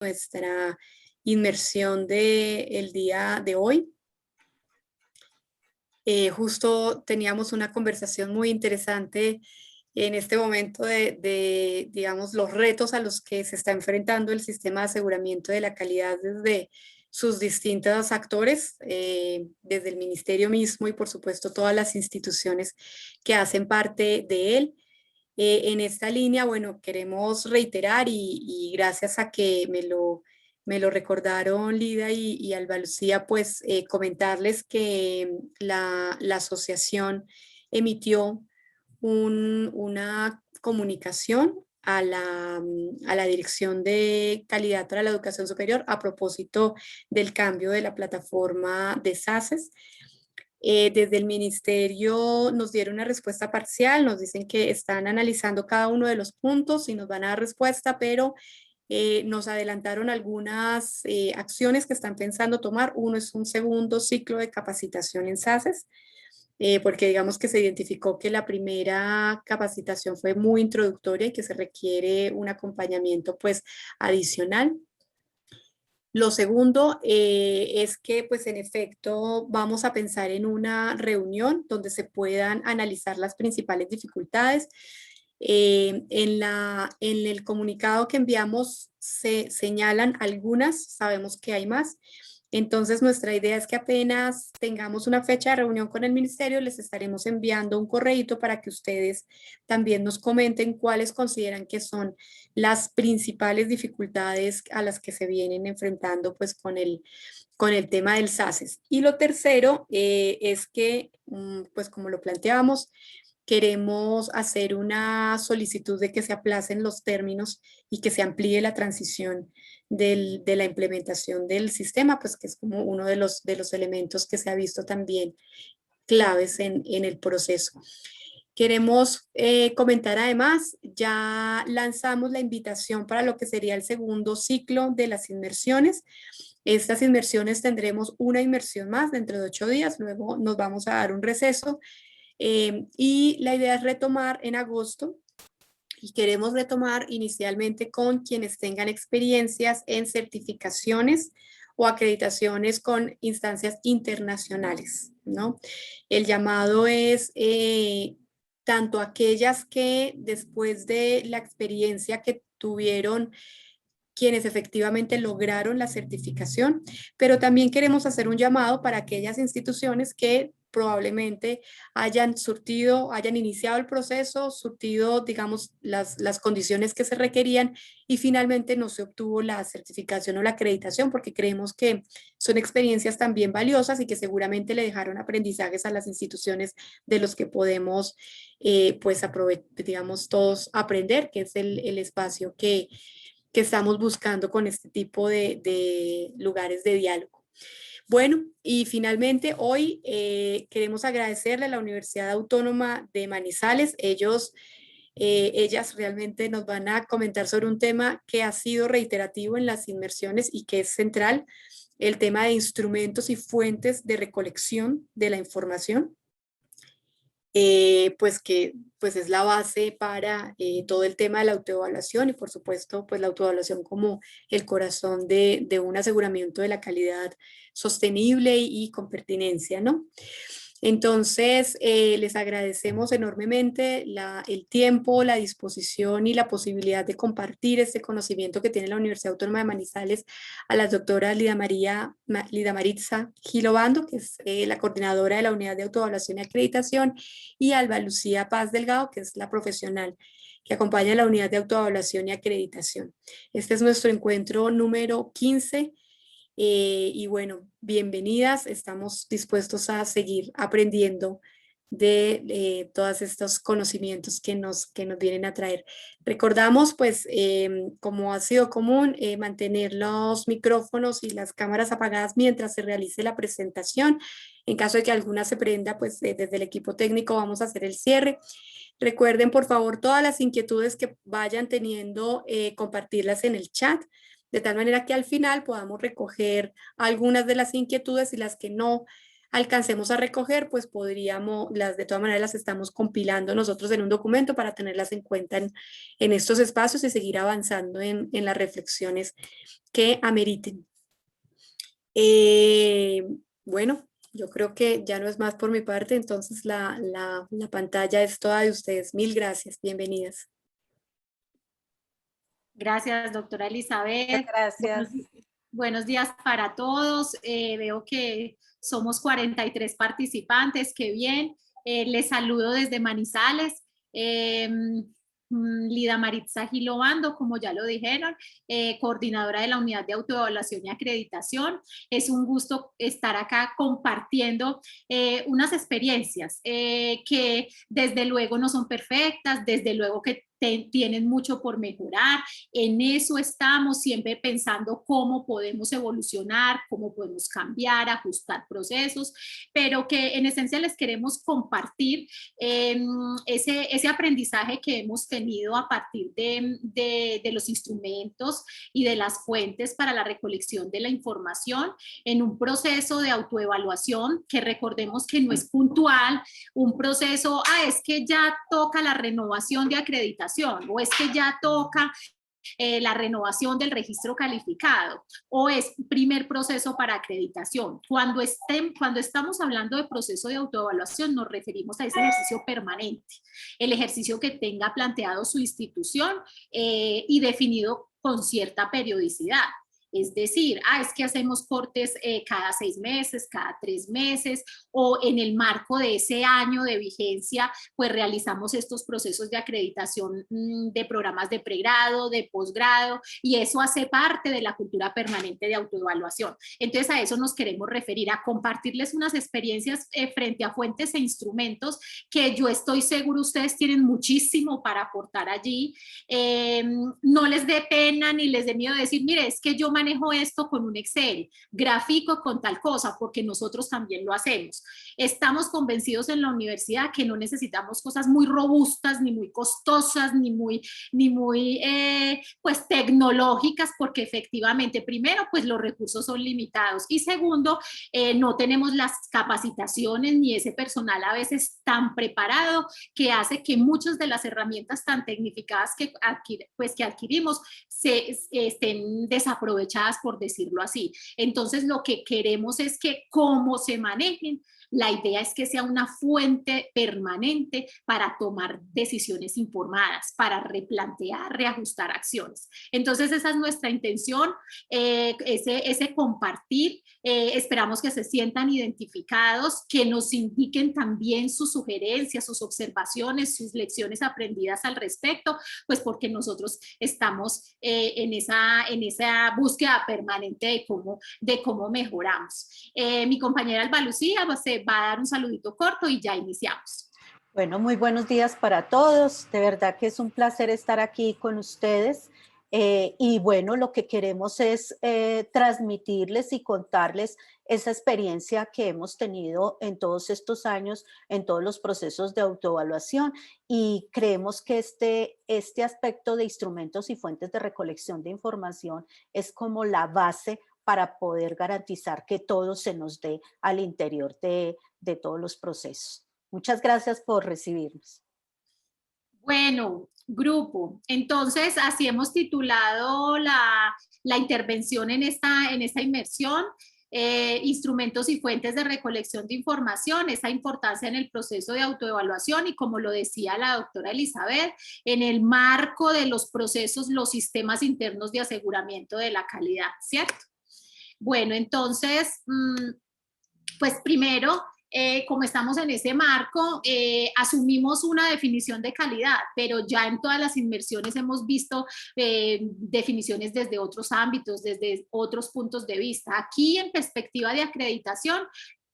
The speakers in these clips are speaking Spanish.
nuestra inmersión del día de hoy. Justo teníamos una conversación muy interesante en este momento digamos, los retos a los que se está enfrentando el sistema de aseguramiento de la calidad desde sus distintos actores, desde el ministerio mismo y por supuesto todas las instituciones que hacen parte de él. En esta línea, bueno, queremos reiterar y gracias a que me lo recordaron Lida y Alba Lucía, pues comentarles que la asociación emitió una comunicación a la Dirección de Calidad para la Educación Superior a propósito del cambio de la plataforma de SACES. Desde el ministerio nos dieron una respuesta parcial, nos dicen que están analizando cada uno de los puntos y nos van a dar respuesta, pero nos adelantaron algunas acciones que están pensando tomar. Uno es un segundo ciclo de capacitación en SACES, porque digamos que se identificó que la primera capacitación fue muy introductoria y que se requiere un acompañamiento pues adicional. Lo segundo es que, pues en efecto, vamos a pensar en una reunión donde se puedan analizar las principales dificultades. En el comunicado que enviamos se señalan algunas, sabemos que hay más. Entonces, nuestra idea es que apenas tengamos una fecha de reunión con el ministerio, les estaremos enviando un correíto para que ustedes también nos comenten cuáles consideran que son las principales dificultades a las que se vienen enfrentando pues con el tema del SACES. Y lo tercero es que, pues como lo planteábamos, queremos hacer una solicitud de que se aplacen los términos y que se amplíe la transición de la implementación del sistema, pues que es como uno de los elementos que se ha visto también claves en el proceso. Queremos comentar además, ya lanzamos la invitación para lo que sería el segundo ciclo de las inmersiones. Estas inmersiones tendremos una inmersión más dentro de 8 días, luego nos vamos a dar un receso y la idea es retomar en agosto y queremos retomar inicialmente con quienes tengan experiencias en certificaciones o acreditaciones con instancias internacionales, ¿no? El llamado es tanto aquellas que después de la experiencia que tuvieron quienes efectivamente lograron la certificación, pero también queremos hacer un llamado para aquellas instituciones que probablemente hayan surtido, hayan iniciado el proceso, surtido, digamos, las condiciones que se requerían y finalmente no se obtuvo la certificación o la acreditación porque creemos que son experiencias también valiosas y que seguramente le dejaron aprendizajes a las instituciones de los que podemos, pues, digamos, todos aprender, que es el espacio que estamos buscando con este tipo de lugares de diálogo. Bueno, y finalmente hoy queremos agradecerle a la Universidad Autónoma de Manizales. Ellas realmente nos van a comentar sobre un tema que ha sido reiterativo en las inmersiones y que es central, el tema de instrumentos y fuentes de recolección de la información. Pues que pues es la base para todo el tema de la autoevaluación y por supuesto pues la autoevaluación como el corazón de un aseguramiento de la calidad sostenible y con pertinencia, ¿no? Entonces, les agradecemos enormemente el tiempo, la disposición y la posibilidad de compartir este conocimiento que tiene la Universidad Autónoma de Manizales a la doctora Lida Maritza Gilobando, que es la coordinadora de la Unidad de Autoevaluación y Acreditación, y Alba Lucía Paz Delgado, que es la profesional que acompaña a la Unidad de Autoevaluación y Acreditación. Este es nuestro encuentro número 15. Y bueno, bienvenidas, estamos dispuestos a seguir aprendiendo de todos estos conocimientos que nos vienen a traer. Recordamos, pues, como ha sido común, mantener los micrófonos y las cámaras apagadas mientras se realice la presentación. En caso de que alguna se prenda, pues desde el equipo técnico vamos a hacer el cierre. Recuerden, por favor, todas las inquietudes que vayan teniendo, compartirlas en el chat de tal manera que al final podamos recoger algunas de las inquietudes y las que no alcancemos a recoger, pues podríamos, de todas maneras las estamos compilando nosotros en un documento para tenerlas en cuenta en estos espacios y seguir avanzando en las reflexiones que ameriten. Bueno, yo creo que ya no es más por mi parte, entonces la pantalla es toda de ustedes. Mil gracias, bienvenidas. Gracias, doctora Elizabeth. Gracias. Buenos días para todos. Veo que somos 43 participantes, qué bien. Les saludo desde Manizales. Lida Maritza Gilobando, como ya lo dijeron, coordinadora de la Unidad de Autoevaluación y Acreditación. Es un gusto estar acá compartiendo unas experiencias que desde luego no son perfectas, desde luego que tienen mucho por mejorar. En eso estamos siempre pensando cómo podemos evolucionar, cómo podemos cambiar, ajustar procesos, pero que en esencia les queremos compartir ese aprendizaje que hemos tenido a partir de los instrumentos y de las fuentes para la recolección de la información en un proceso de autoevaluación que recordemos que no es puntual, un proceso, es que ya toca la renovación de acreditación o es que ya toca la renovación del registro calificado o es primer proceso para acreditación. Cuando estamos hablando de proceso de autoevaluación nos referimos a ese ejercicio permanente, el ejercicio que tenga planteado su institución y definido con cierta periodicidad. Es decir, es que hacemos cortes cada 6 meses, cada 3 meses, o en el marco de ese año de vigencia, pues realizamos estos procesos de acreditación de programas de pregrado, de posgrado, y eso hace parte de la cultura permanente de autoevaluación. Entonces a eso nos queremos referir, a compartirles unas experiencias frente a fuentes e instrumentos que yo estoy seguro ustedes tienen muchísimo para aportar allí. No les dé pena ni les dé miedo de decir, mire, es que yo manejo esto con un Excel, grafico con tal cosa, porque nosotros también lo hacemos. Estamos convencidos en la universidad que no necesitamos cosas muy robustas, ni muy costosas, ni muy pues tecnológicas, porque efectivamente, primero, pues los recursos son limitados y segundo, no tenemos las capacitaciones ni ese personal a veces tan preparado que hace que muchas de las herramientas tan tecnificadas que adquirimos estén desaprovechadas, por decirlo así. Entonces, lo que queremos es que cómo se manejen, la idea es que sea una fuente permanente para tomar decisiones informadas, para replantear, reajustar acciones. Entonces, esa es nuestra intención, ese compartir. Esperamos que se sientan identificados, que nos indiquen también sus sugerencias, sus observaciones, sus lecciones aprendidas al respecto, pues porque nosotros estamos en esa búsqueda permanente de cómo mejoramos. Mi compañera Alba Lucía va a dar un saludito corto y ya iniciamos. Bueno, muy buenos días para todos. De verdad que es un placer estar aquí con ustedes. Y bueno, lo que queremos es transmitirles y contarles esa experiencia que hemos tenido en todos estos años, en todos los procesos de autoevaluación, y creemos que este aspecto de instrumentos y fuentes de recolección de información es como la base para poder garantizar que todo se nos dé al interior de todos los procesos. Muchas gracias por recibirnos. Bueno, grupo, entonces así hemos titulado la intervención en esta inmersión, instrumentos y fuentes de recolección de información, esa importancia en el proceso de autoevaluación y como lo decía la doctora Elizabeth, en el marco de los procesos, los sistemas internos de aseguramiento de la calidad, ¿cierto? Bueno, entonces, pues primero, como estamos en ese marco, asumimos una definición de calidad, pero ya en todas las inmersiones hemos visto definiciones desde otros ámbitos, desde otros puntos de vista. Aquí, en perspectiva de acreditación,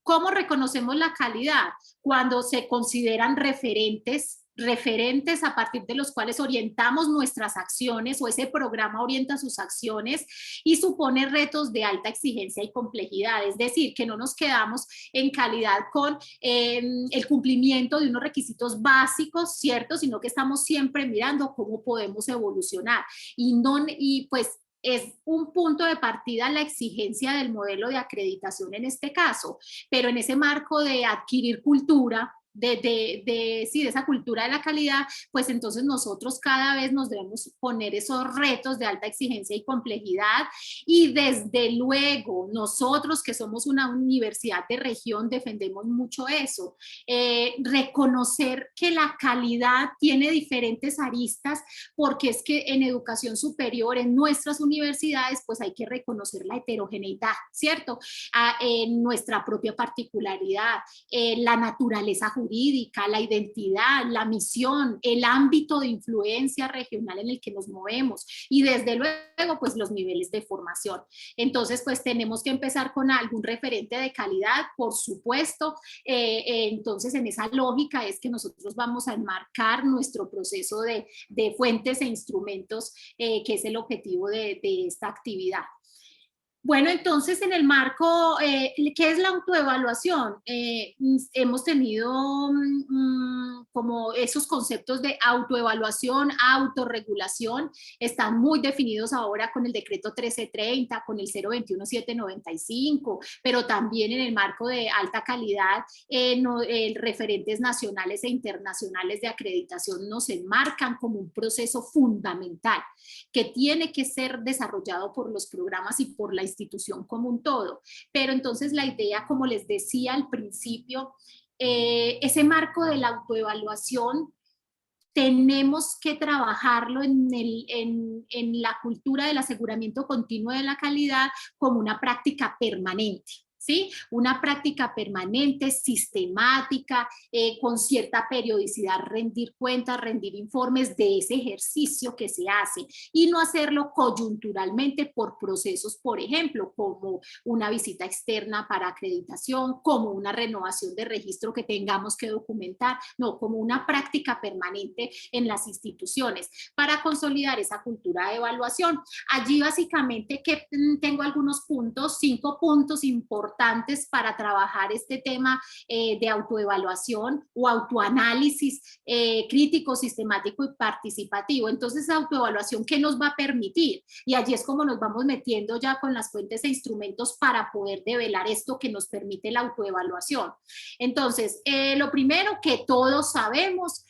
¿cómo reconocemos la calidad? Cuando se consideran referentes a partir de los cuales orientamos nuestras acciones o ese programa orienta sus acciones y supone retos de alta exigencia y complejidad, es decir, que no nos quedamos en calidad con el cumplimiento de unos requisitos básicos, ¿cierto? Sino que estamos siempre mirando cómo podemos evolucionar y pues es un punto de partida la exigencia del modelo de acreditación en este caso, pero en ese marco de adquirir cultura, de esa cultura de la calidad, pues entonces nosotros cada vez nos debemos poner esos retos de alta exigencia y complejidad, y desde luego nosotros que somos una universidad de región defendemos mucho eso, reconocer que la calidad tiene diferentes aristas, porque es que en educación superior, en nuestras universidades, pues hay que reconocer la heterogeneidad, ¿cierto? En nuestra propia particularidad, la naturaleza jurídica, la identidad, la misión, el ámbito de influencia regional en el que nos movemos y desde luego pues los niveles de formación. Entonces pues tenemos que empezar con algún referente de calidad, por supuesto. Entonces en esa lógica es que nosotros vamos a enmarcar nuestro proceso de fuentes e instrumentos, que es el objetivo de esta actividad. Bueno, entonces en el marco, ¿qué es la autoevaluación? Hemos tenido como esos conceptos de autoevaluación, autorregulación, están muy definidos ahora con el decreto 1330, con el 021-795, pero también en el marco de alta calidad, referentes nacionales e internacionales de acreditación nos enmarcan como un proceso fundamental que tiene que ser desarrollado por los programas y por la institución como un todo. Pero entonces la idea, como les decía al principio, ese marco de la autoevaluación tenemos que trabajarlo en la cultura del aseguramiento continuo de la calidad como una práctica permanente. ¿Sí? Una práctica permanente, sistemática, con cierta periodicidad, rendir cuentas, rendir informes de ese ejercicio que se hace y no hacerlo coyunturalmente por procesos, por ejemplo, como una visita externa para acreditación, como una renovación de registro que tengamos que documentar, no, como una práctica permanente en las instituciones para consolidar esa cultura de evaluación. Allí básicamente que tengo algunos puntos, 5 puntos importantes para trabajar este tema de autoevaluación o autoanálisis crítico, sistemático y participativo. Entonces, autoevaluación, ¿qué nos va a permitir? Y allí es como nos vamos metiendo ya con las fuentes e instrumentos para poder develar esto que nos permite la autoevaluación. Entonces, lo primero que todos sabemos,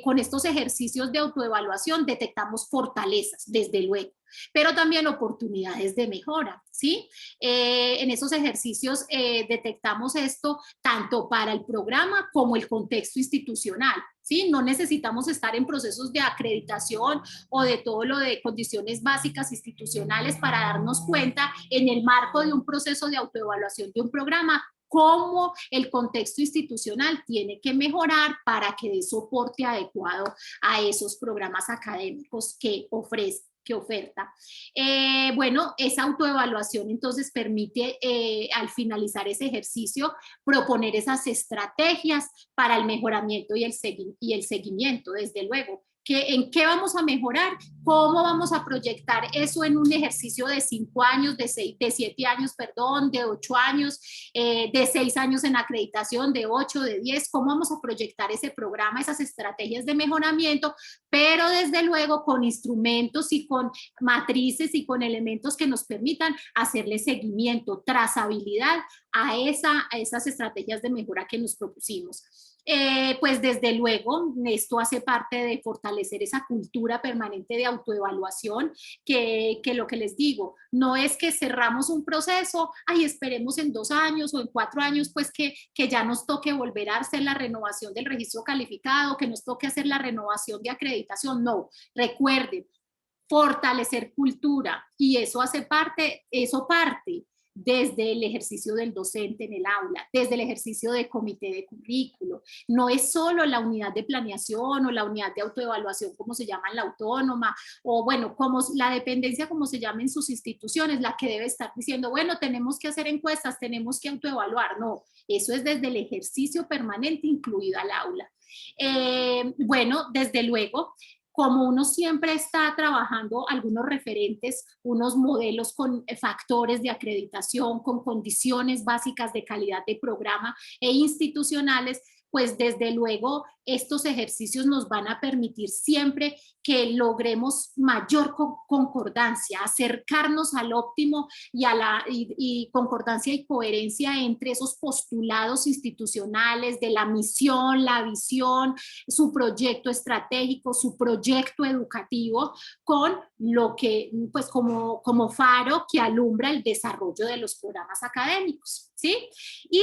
con estos ejercicios de autoevaluación detectamos fortalezas, desde luego, pero también oportunidades de mejora, ¿sí? En esos ejercicios detectamos esto tanto para el programa como el contexto institucional, ¿sí? No necesitamos estar en procesos de acreditación o de todo lo de condiciones básicas institucionales para darnos cuenta en el marco de un proceso de autoevaluación de un programa cómo el contexto institucional tiene que mejorar para que dé soporte adecuado a esos programas académicos que oferta. Bueno, esa autoevaluación entonces permite al finalizar ese ejercicio proponer esas estrategias para el mejoramiento y el seguimiento, desde luego. ¿En qué vamos a mejorar? ¿Cómo vamos a proyectar eso en un ejercicio de 5 años, de 7 años, perdón, de 8 años, de 6 años en acreditación, de 8, de 10? ¿Cómo vamos a proyectar ese programa, esas estrategias de mejoramiento? Pero desde luego con instrumentos y con matrices y con elementos que nos permitan hacerle seguimiento, trazabilidad a esas estrategias de mejora que nos propusimos. Pues desde luego esto hace parte de fortalecer esa cultura permanente de autoevaluación que lo que les digo, no es que cerramos un proceso, ay, esperemos en 2 años o en 4 años pues que ya nos toque volver a hacer la renovación del registro calificado, que nos toque hacer la renovación de acreditación, no, recuerden, fortalecer cultura y eso parte desde el ejercicio del docente en el aula, desde el ejercicio de comité de currículo. No es solo la unidad de planeación o la unidad de autoevaluación, como se llama en la autónoma, o bueno, como la dependencia, como se llama en sus instituciones, la que debe estar diciendo, bueno, tenemos que hacer encuestas, tenemos que autoevaluar. No, eso es desde el ejercicio permanente, incluida el aula. Bueno, desde luego, como uno siempre está trabajando algunos referentes, unos modelos con factores de acreditación, con condiciones básicas de calidad de programa e institucionales, pues desde luego estos ejercicios nos van a permitir siempre que logremos mayor concordancia, acercarnos al óptimo y concordancia y coherencia entre esos postulados institucionales de la misión, la visión, su proyecto estratégico, su proyecto educativo, con lo que, pues como faro que alumbra el desarrollo de los programas académicos, ¿sí? Y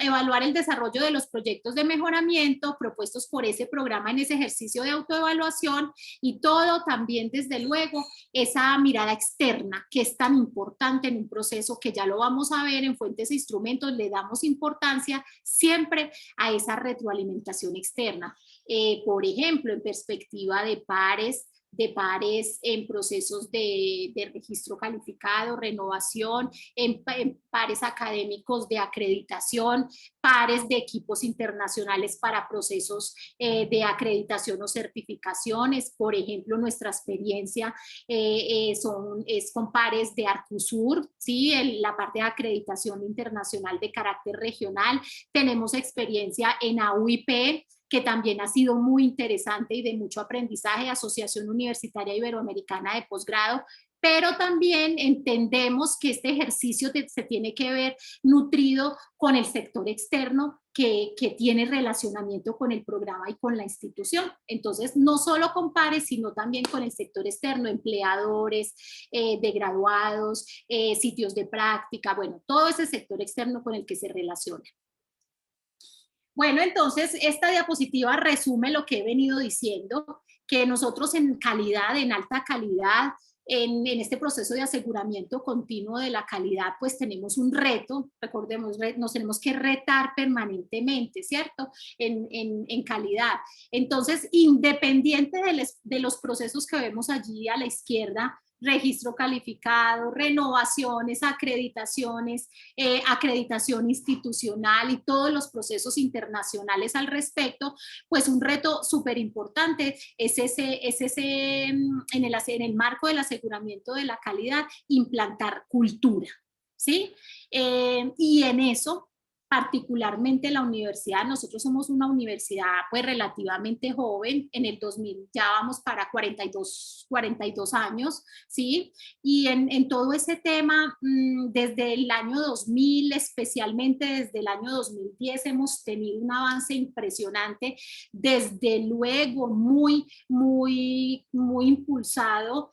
evaluar el desarrollo de los proyectos de mejoramiento propuestos por ese programa en ese ejercicio de autoevaluación, y todo también, desde luego, esa mirada externa que es tan importante en un proceso, que ya lo vamos a ver en Fuentes e Instrumentos, le damos importancia siempre a esa retroalimentación externa. Por ejemplo, en perspectiva de pares en procesos de registro calificado, renovación, en pares académicos de acreditación, pares de equipos internacionales para procesos de acreditación o certificaciones. Por ejemplo, nuestra experiencia es con pares de Arcusur, ¿sí? La parte de acreditación internacional de carácter regional. Tenemos experiencia en AUIP, que también ha sido muy interesante y de mucho aprendizaje, Asociación Universitaria Iberoamericana de Posgrado, pero también entendemos que este ejercicio se tiene que ver nutrido con el sector externo que tiene relacionamiento con el programa y con la institución. Entonces, no solo con pares, sino también con el sector externo, empleadores, de graduados, sitios de práctica, bueno, todo ese sector externo con el que se relaciona. Bueno, entonces esta diapositiva resume lo que he venido diciendo, que nosotros en calidad, en alta calidad, en este proceso de aseguramiento continuo de la calidad, pues tenemos un reto, recordemos, nos tenemos que retar permanentemente, ¿cierto? En calidad. Entonces, independiente de los procesos que vemos allí a la izquierda, registro calificado, renovaciones, acreditaciones, acreditación institucional y todos los procesos internacionales al respecto, pues un reto súper importante es en el marco del aseguramiento de la calidad, implantar cultura, ¿sí? Y en eso, particularmente la universidad, nosotros somos una universidad pues relativamente joven, en el 2000 ya vamos para 42 años, ¿sí? Y en todo ese tema, desde el año 2000, especialmente desde el año 2010, hemos tenido un avance impresionante, desde luego muy impulsado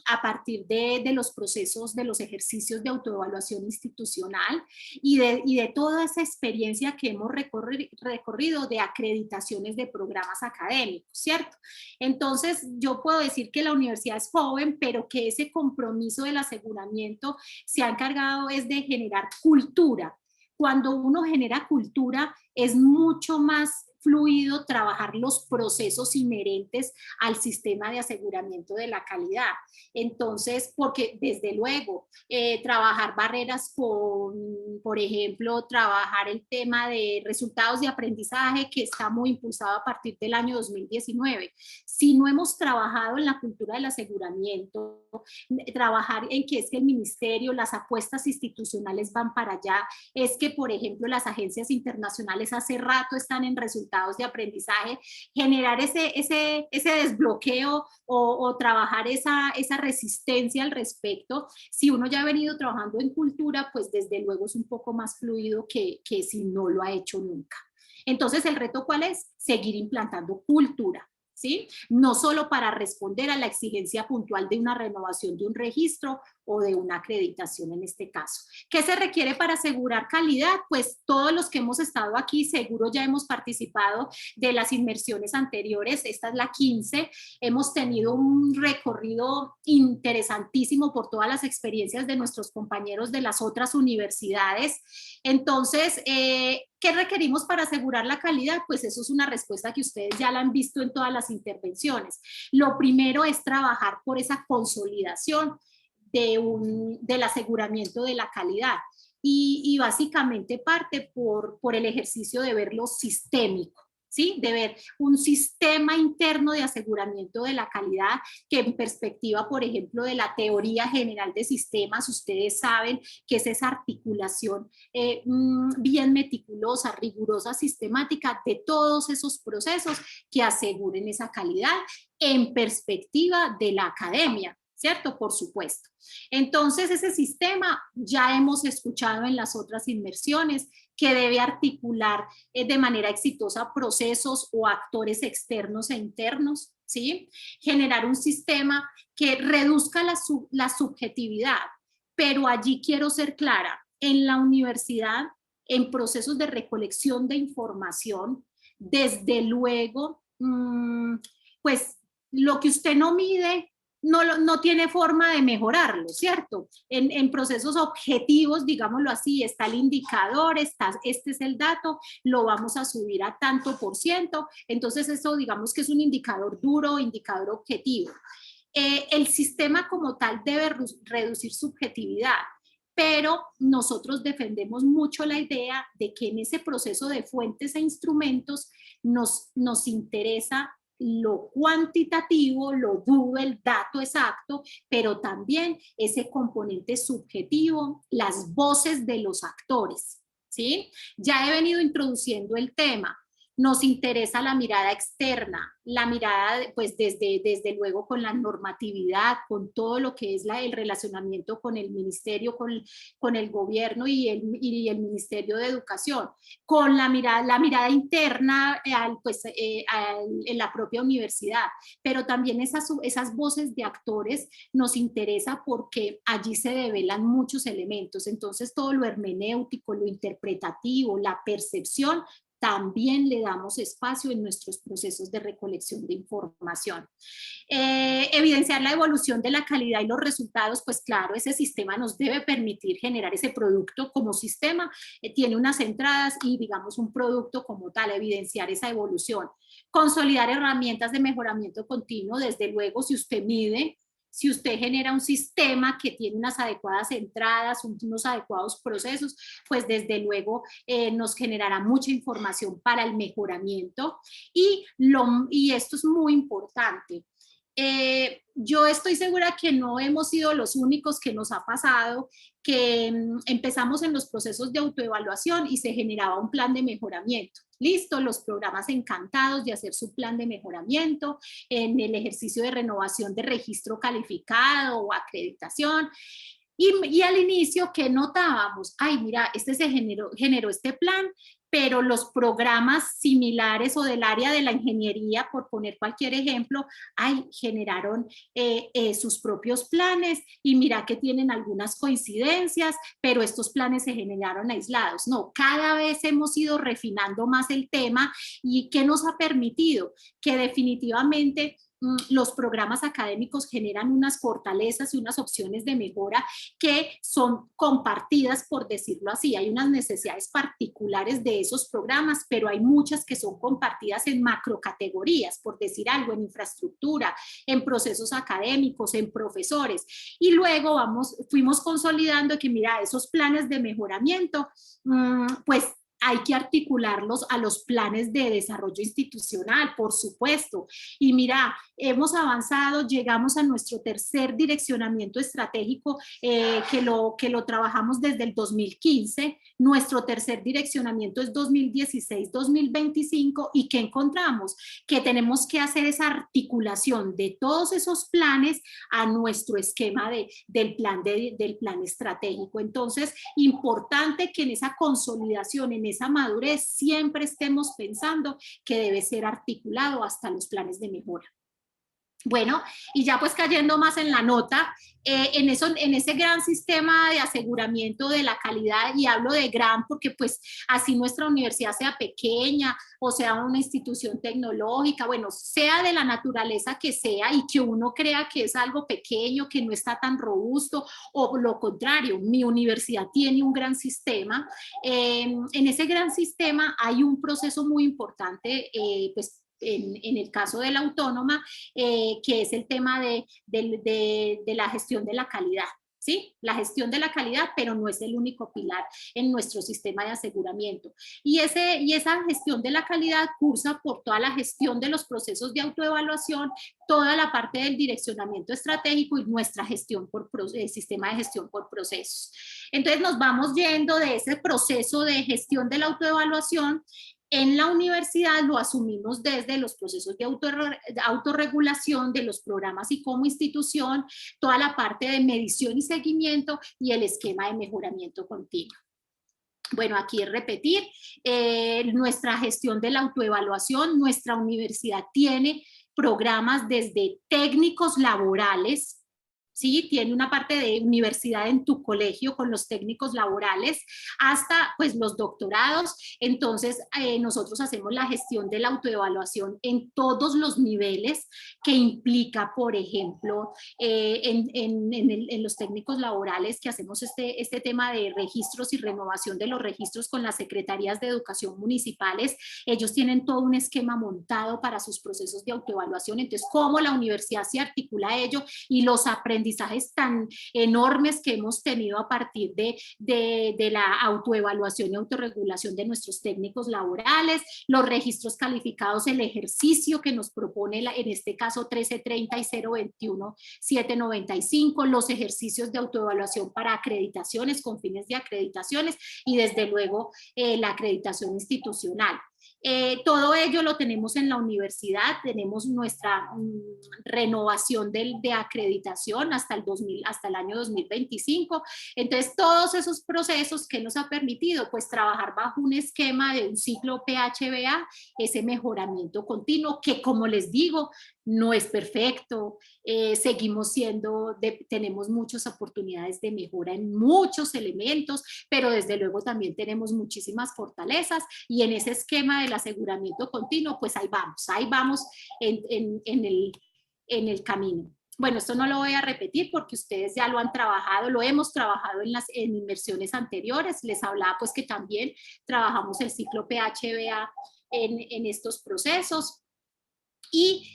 a partir de los procesos, de los ejercicios de autoevaluación institucional y de toda esa experiencia que hemos recorrido de acreditaciones de programas académicos, ¿cierto? Entonces, yo puedo decir que la universidad es joven, pero que ese compromiso del aseguramiento se ha encargado es de generar cultura. Cuando uno genera cultura, es mucho más fluido trabajar los procesos inherentes al sistema de aseguramiento de la calidad. Entonces, porque desde luego, trabajar barreras por ejemplo, trabajar el tema de resultados de aprendizaje, que está muy impulsado a partir del año 2019. Si no hemos trabajado en la cultura del aseguramiento, trabajar en que es que el ministerio, las apuestas institucionales van para allá, es que, por ejemplo, las agencias internacionales hace rato están en resultados de aprendizaje, generar ese desbloqueo o trabajar esa resistencia al respecto. Si uno ya ha venido trabajando en cultura, pues desde luego es un poco más fluido que si no lo ha hecho nunca. Entonces, ¿el reto cuál es? Seguir implantando cultura, ¿sí? No solo para responder a la exigencia puntual de una renovación de un registro o de una acreditación en este caso. ¿Qué se requiere para asegurar calidad? Pues todos los que hemos estado aquí seguro ya hemos participado de las inmersiones anteriores, esta es la 15, hemos tenido un recorrido interesantísimo por todas las experiencias de nuestros compañeros de las otras universidades. Entonces, ¿qué requerimos para asegurar la calidad? Pues eso es una respuesta que ustedes ya la han visto en todas las intervenciones. Lo primero es trabajar por esa consolidación del aseguramiento de la calidad y básicamente parte por el ejercicio de verlo sistémico, ¿sí? De ver un sistema interno de aseguramiento de la calidad que en perspectiva, por ejemplo, de la teoría general de sistemas, ustedes saben que es esa articulación bien meticulosa, rigurosa, sistemática de todos esos procesos que aseguren esa calidad en perspectiva de la academia, ¿cierto? Por supuesto. Entonces, ese sistema ya hemos escuchado en las otras inmersiones que debe articular de manera exitosa procesos o actores externos e internos, ¿sí? Generar un sistema que reduzca la subjetividad, pero allí quiero ser clara, en la universidad, en procesos de recolección de información, desde luego, pues lo que usted no mide, no tiene forma de mejorarlo, ¿cierto? En procesos objetivos, digámoslo así, está el indicador, este es el dato, lo vamos a subir a tanto por ciento, entonces eso digamos que es un indicador duro, indicador objetivo. El sistema como tal debe reducir subjetividad, pero nosotros defendemos mucho la idea de que en ese proceso de fuentes e instrumentos nos interesa lo cuantitativo, lo duro, el dato exacto, pero también ese componente subjetivo, las voces de los actores, ¿sí? Ya he venido introduciendo el tema. Nos interesa la mirada externa, la mirada pues desde luego con la normatividad, con todo lo que es el relacionamiento con el ministerio, con el gobierno y el Ministerio de Educación, con la mirada interna en la propia universidad, pero también esas voces de actores nos interesa porque allí se develan muchos elementos, entonces todo lo hermenéutico, lo interpretativo, la percepción, también le damos espacio en nuestros procesos de recolección de información. Evidenciar la evolución de la calidad y los resultados, pues claro, ese sistema nos debe permitir generar ese producto como sistema, tiene unas entradas y digamos un producto como tal, evidenciar esa evolución. Consolidar herramientas de mejoramiento continuo, desde luego si usted mide, si usted genera un sistema que tiene unas adecuadas entradas, unos adecuados procesos, pues desde luego nos generará mucha información para el mejoramiento. Y esto es muy importante. Yo estoy segura que no hemos sido los únicos que nos ha pasado que empezamos en los procesos de autoevaluación y se generaba un plan de mejoramiento. Listo, los programas encantados de hacer su plan de mejoramiento en el ejercicio de renovación de registro calificado o acreditación. Y al inicio, ¿qué notábamos? Ay, mira, se generó este plan, pero los programas similares o del área de la ingeniería, por poner cualquier ejemplo, generaron sus propios planes y mira que tienen algunas coincidencias, pero estos planes se generaron aislados. No, cada vez hemos ido refinando más el tema y ¿qué nos ha permitido? Que definitivamente los programas académicos generan unas fortalezas y unas opciones de mejora que son compartidas, por decirlo así. Hay unas necesidades particulares de esos programas, pero hay muchas que son compartidas en macrocategorías, por decir algo, en infraestructura, en procesos académicos, en profesores. Y luego fuimos consolidando que, mira, esos planes de mejoramiento, pues hay que articularlos a los planes de desarrollo institucional, por supuesto. Y mira, hemos avanzado, llegamos a nuestro tercer direccionamiento estratégico que lo trabajamos desde el 2015. Nuestro tercer direccionamiento es 2016-2025 y ¿qué encontramos? Que tenemos que hacer esa articulación de todos esos planes a nuestro esquema del plan estratégico. Entonces, importante que en esa consolidación, en esa madurez, siempre estemos pensando que debe ser articulado hasta los planes de mejora. Bueno, y ya pues cayendo más en la nota, en ese gran sistema de aseguramiento de la calidad, y hablo de gran porque pues así nuestra universidad sea pequeña o sea una institución tecnológica, bueno, sea de la naturaleza que sea y que uno crea que es algo pequeño, que no está tan robusto, o lo contrario, mi universidad tiene un gran sistema. En ese gran sistema hay un proceso muy importante, pues en el caso de la autónoma, que es el tema de la gestión de la calidad, ¿sí? La gestión de la calidad, pero no es el único pilar en nuestro sistema de aseguramiento. Y esa gestión de la calidad cursa por toda la gestión de los procesos de autoevaluación, toda la parte del direccionamiento estratégico y nuestra gestión por sistema de gestión por procesos. Entonces nos vamos yendo de ese proceso de gestión de la autoevaluación. En la universidad lo asumimos desde los procesos de autorregulación de los programas y como institución, toda la parte de medición y seguimiento y el esquema de mejoramiento continuo. Bueno, aquí es repetir, nuestra gestión de la autoevaluación, nuestra universidad tiene programas desde técnicos laborales, ¿sí? Tiene una parte de universidad en tu colegio con los técnicos laborales hasta pues los doctorados. Entonces nosotros hacemos la gestión de la autoevaluación en todos los niveles que implica, por ejemplo, en los técnicos laborales que hacemos este tema de registros y renovación de los registros con las secretarías de educación municipales. Ellos tienen todo un esquema montado para sus procesos de autoevaluación. Entonces, cómo la universidad se articula a ello y los aprendizajes tan enormes que hemos tenido a partir de la autoevaluación y autorregulación de nuestros técnicos laborales, los registros calificados, el ejercicio que nos propone en este caso 1330 y 021-795, los ejercicios de autoevaluación para acreditaciones con fines de acreditaciones y desde luego la acreditación institucional. Todo ello lo tenemos en la universidad, tenemos nuestra renovación de acreditación hasta el año 2025. Entonces, todos esos procesos que nos ha permitido pues trabajar bajo un esquema de un ciclo PHBA, ese mejoramiento continuo que, como les digo, no es perfecto, seguimos tenemos muchas oportunidades de mejora en muchos elementos, pero desde luego también tenemos muchísimas fortalezas y en ese esquema del aseguramiento continuo, pues ahí vamos en el camino. Bueno, esto no lo voy a repetir porque ustedes ya lo han trabajado, lo hemos trabajado en inmersiones anteriores, les hablaba pues que también trabajamos el ciclo PHBA en estos procesos y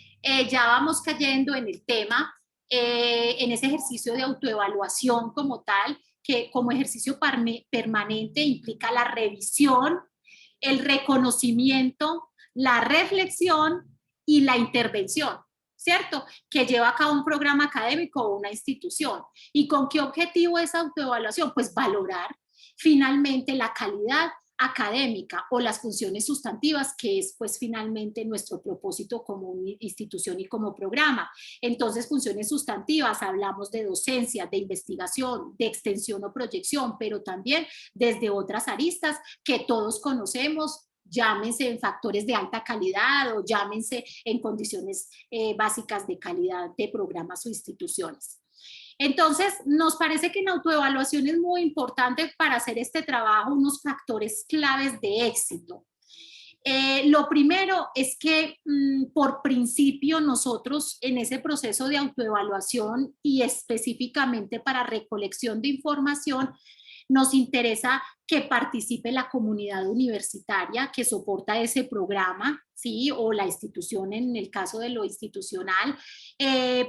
ya vamos cayendo en el tema, en ese ejercicio de autoevaluación como tal, que como ejercicio permanente implica la revisión, el reconocimiento, la reflexión y la intervención, ¿cierto? Que lleva a cabo un programa académico o una institución. ¿Y con qué objetivo es autoevaluación? Pues valorar finalmente la calidad académica o las funciones sustantivas, que es pues finalmente nuestro propósito como institución y como programa. Entonces, funciones sustantivas, hablamos de docencia, de investigación, de extensión o proyección, pero también desde otras aristas que todos conocemos, llámense en factores de alta calidad o llámense en condiciones básicas de calidad de programas o instituciones. Entonces, nos parece que en autoevaluación es muy importante para hacer este trabajo unos factores claves de éxito. Lo primero es que por principio nosotros en ese proceso de autoevaluación y específicamente para recolección de información, nos interesa que participe la comunidad universitaria que soporta ese programa, ¿sí? O la institución en el caso de lo institucional,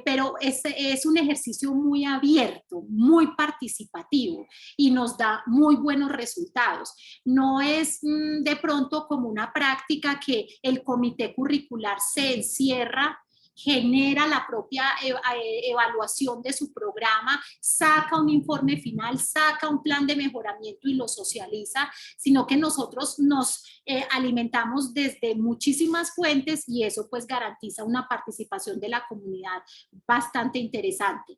pero es un ejercicio muy abierto, muy participativo y nos da muy buenos resultados. No es de pronto como una práctica que el comité curricular se encierra, genera la propia evaluación de su programa, saca un informe final, saca un plan de mejoramiento y lo socializa, sino que nosotros nos alimentamos desde muchísimas fuentes y eso pues garantiza una participación de la comunidad bastante interesante.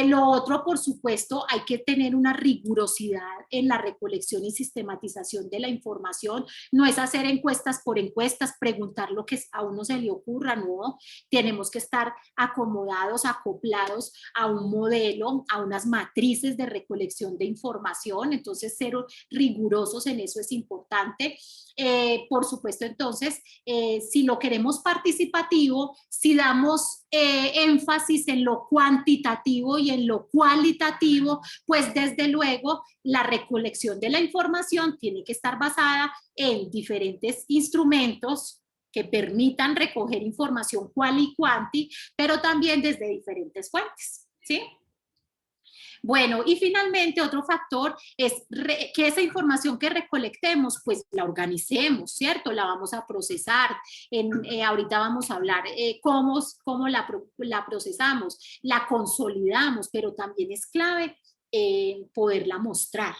Lo otro, por supuesto, hay que tener una rigurosidad en la recolección y sistematización de la información, no es hacer encuestas por encuestas, preguntar lo que a uno se le ocurra, no, tenemos que estar acomodados, acoplados a un modelo, a unas matrices de recolección de información, entonces ser rigurosos en eso es importante. Por supuesto, entonces, si lo queremos participativo, si damos énfasis en lo cuantitativo y en lo cualitativo, pues desde luego la recolección de la información tiene que estar basada en diferentes instrumentos que permitan recoger información cual y cuanti, pero también desde diferentes fuentes, ¿sí? Bueno, y finalmente otro factor es que esa información que recolectemos, pues la organicemos, ¿cierto? La vamos a procesar. Ahorita vamos a hablar cómo la procesamos, la consolidamos, pero también es clave poderla mostrar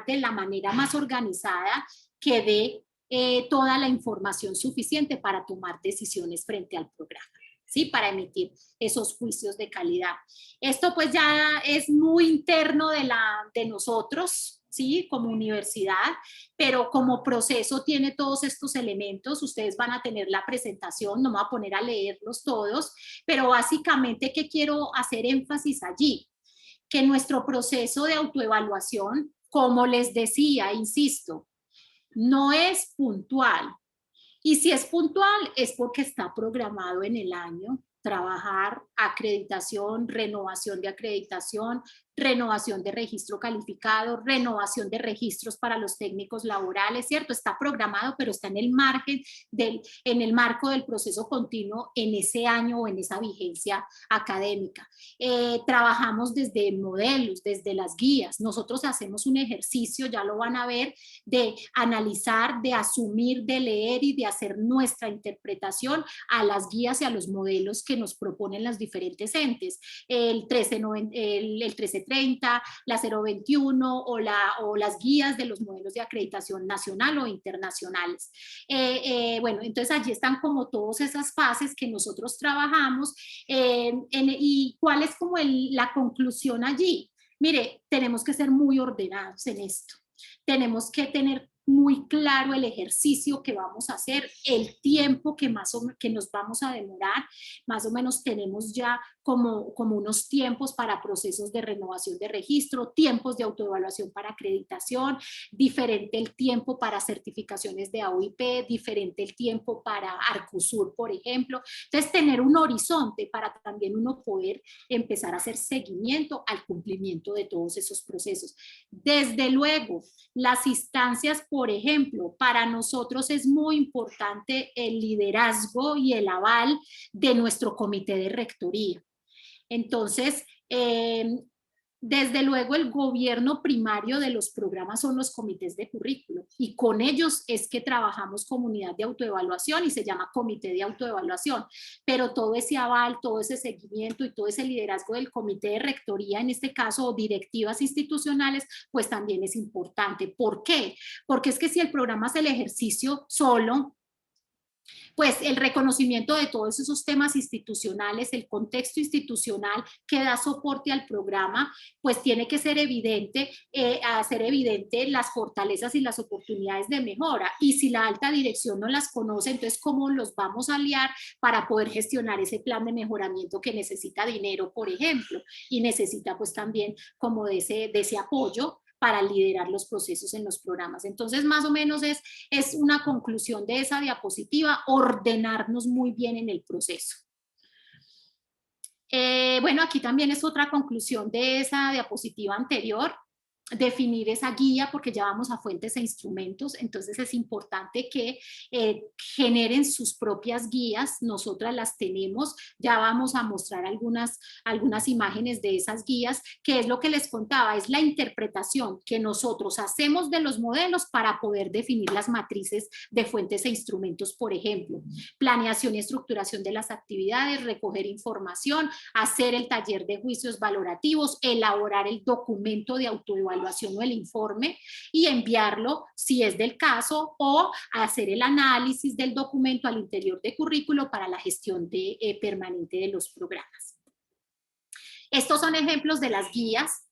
de la manera más organizada que dé toda la información suficiente para tomar decisiones frente al programa. ¿Sí? Para emitir esos juicios de calidad. Esto pues ya es muy interno de nosotros, ¿sí? Como universidad, pero como proceso tiene todos estos elementos. Ustedes van a tener la presentación, no me voy a poner a leerlos todos, pero básicamente, ¿qué quiero hacer énfasis allí? Que nuestro proceso de autoevaluación, como les decía, insisto, no es puntual. Y si es puntual, es porque está programado en el año trabajar acreditación, renovación de acreditación, renovación de registro calificado, renovación de registros para los técnicos laborales, ¿cierto? Está programado, pero está en el margen en el marco del proceso continuo en ese año o en esa vigencia académica. Trabajamos desde modelos, desde las guías. Nosotros hacemos un ejercicio, ya lo van a ver, de analizar, de asumir, de leer y de hacer nuestra interpretación a las guías y a los modelos que nos proponen las diferentes entes. El 1330, la 021 o las guías de los modelos de acreditación nacional o internacionales. Bueno, entonces allí están como todas esas fases que nosotros trabajamos y cuál es como la conclusión allí. Mire, tenemos que ser muy ordenados en esto. Tenemos que tener muy claro el ejercicio que vamos a hacer, el tiempo que nos vamos a demorar. Más o menos tenemos ya como unos tiempos para procesos de renovación de registro, tiempos de autoevaluación para acreditación, diferente el tiempo para certificaciones de AOIP, diferente el tiempo para Arcusur, por ejemplo. Entonces, tener un horizonte para también uno poder empezar a hacer seguimiento al cumplimiento de todos esos procesos. Desde luego, las instancias, por ejemplo, para nosotros es muy importante el liderazgo y el aval de nuestro comité de rectoría. Entonces, desde luego el gobierno primario de los programas son los comités de currículo y con ellos es que trabajamos comunidad de autoevaluación y se llama comité de autoevaluación, pero todo ese aval, todo ese seguimiento y todo ese liderazgo del comité de rectoría, en este caso, o directivas institucionales, pues también es importante. ¿Por qué? Porque es que si el programa es el ejercicio solo, pues el reconocimiento de todos esos temas institucionales, el contexto institucional que da soporte al programa, pues tiene que ser evidente, hacer evidente las fortalezas y las oportunidades de mejora. Y si la alta dirección no las conoce, entonces ¿cómo los vamos a aliar para poder gestionar ese plan de mejoramiento que necesita dinero, por ejemplo? Y necesita pues también como de ese apoyo para liderar los procesos en los programas. Entonces, más o menos es una conclusión de esa diapositiva, ordenarnos muy bien en el proceso. Bueno, aquí también es otra conclusión de esa diapositiva anterior. Definir esa guía porque ya vamos a fuentes e instrumentos, entonces es importante que generen sus propias guías, nosotras las tenemos, ya vamos a mostrar algunas imágenes de esas guías, que es lo que les contaba, es la interpretación que nosotros hacemos de los modelos para poder definir las matrices de fuentes e instrumentos, por ejemplo, planeación y estructuración de las actividades, recoger información, hacer el taller de juicios valorativos, elaborar el documento de autoevaluación o el informe y enviarlo si es del caso o hacer el análisis del documento al interior de currículo para la gestión permanente de los programas. Estos son ejemplos de las guías.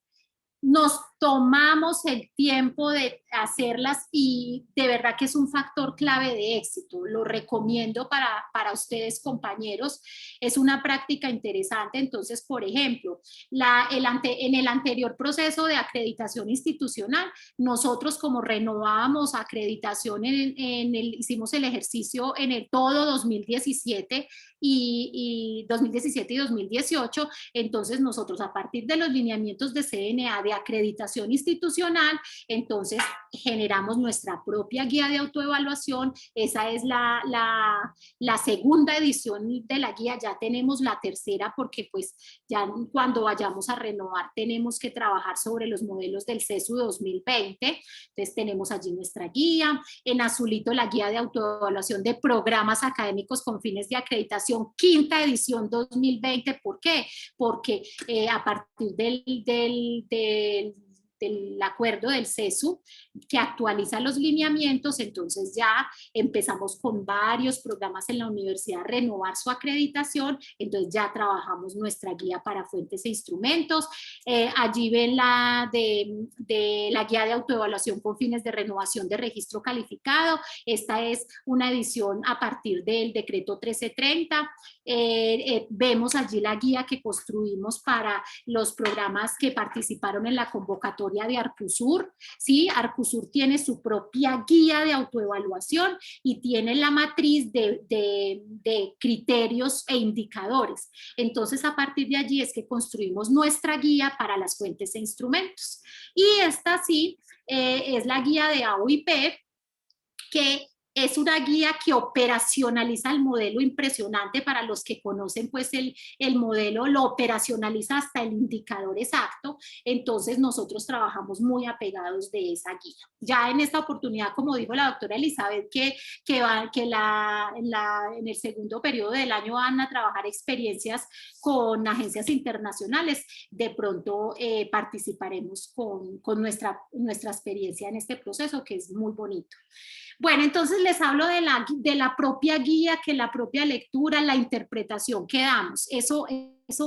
Nos tomamos el tiempo de hacerlas y de verdad que es un factor clave de éxito. Lo recomiendo para ustedes, compañeros. Es una práctica interesante. Entonces, por ejemplo, en el anterior proceso de acreditación institucional, nosotros como renovábamos acreditación, hicimos el ejercicio en el todo 2017 y 2017 y 2018. Entonces, nosotros a partir de los lineamientos de CNA de acreditación acreditación institucional, entonces generamos nuestra propia guía de autoevaluación. Esa es la segunda edición de la guía, ya tenemos la tercera porque pues ya cuando vayamos a renovar tenemos que trabajar sobre los modelos del CESU 2020, entonces tenemos allí nuestra guía, en azulito la guía de autoevaluación de programas académicos con fines de acreditación, quinta edición 2020, ¿por qué? Porque a partir del acuerdo del CESU que actualiza los lineamientos, entonces ya empezamos con varios programas en la universidad a renovar su acreditación, entonces ya trabajamos nuestra guía para fuentes e instrumentos. Allí ven la de la guía de autoevaluación con fines de renovación de registro calificado. Esta es una edición a partir del decreto 1330. Vemos allí la guía que construimos para los programas que participaron en la convocatoria de Arcusur, ¿sí? Arcusur tiene su propia guía de autoevaluación y tiene la matriz de criterios e indicadores. Entonces, a partir de allí es que construimos nuestra guía para las fuentes e instrumentos. Y esta sí es la guía de AOIP, que es una guía que operacionaliza el modelo impresionante. Para los que conocen pues el modelo, lo operacionaliza hasta el indicador exacto. Entonces nosotros trabajamos muy apegados de esa guía. Ya en esta oportunidad, como dijo la doctora Elizabeth, que en el segundo periodo del año van a trabajar experiencias con agencias internacionales, de pronto participaremos con nuestra experiencia en este proceso, que es muy bonito. Bueno, entonces les hablo de la propia guía, que la propia lectura, la interpretación que damos. ¿Eso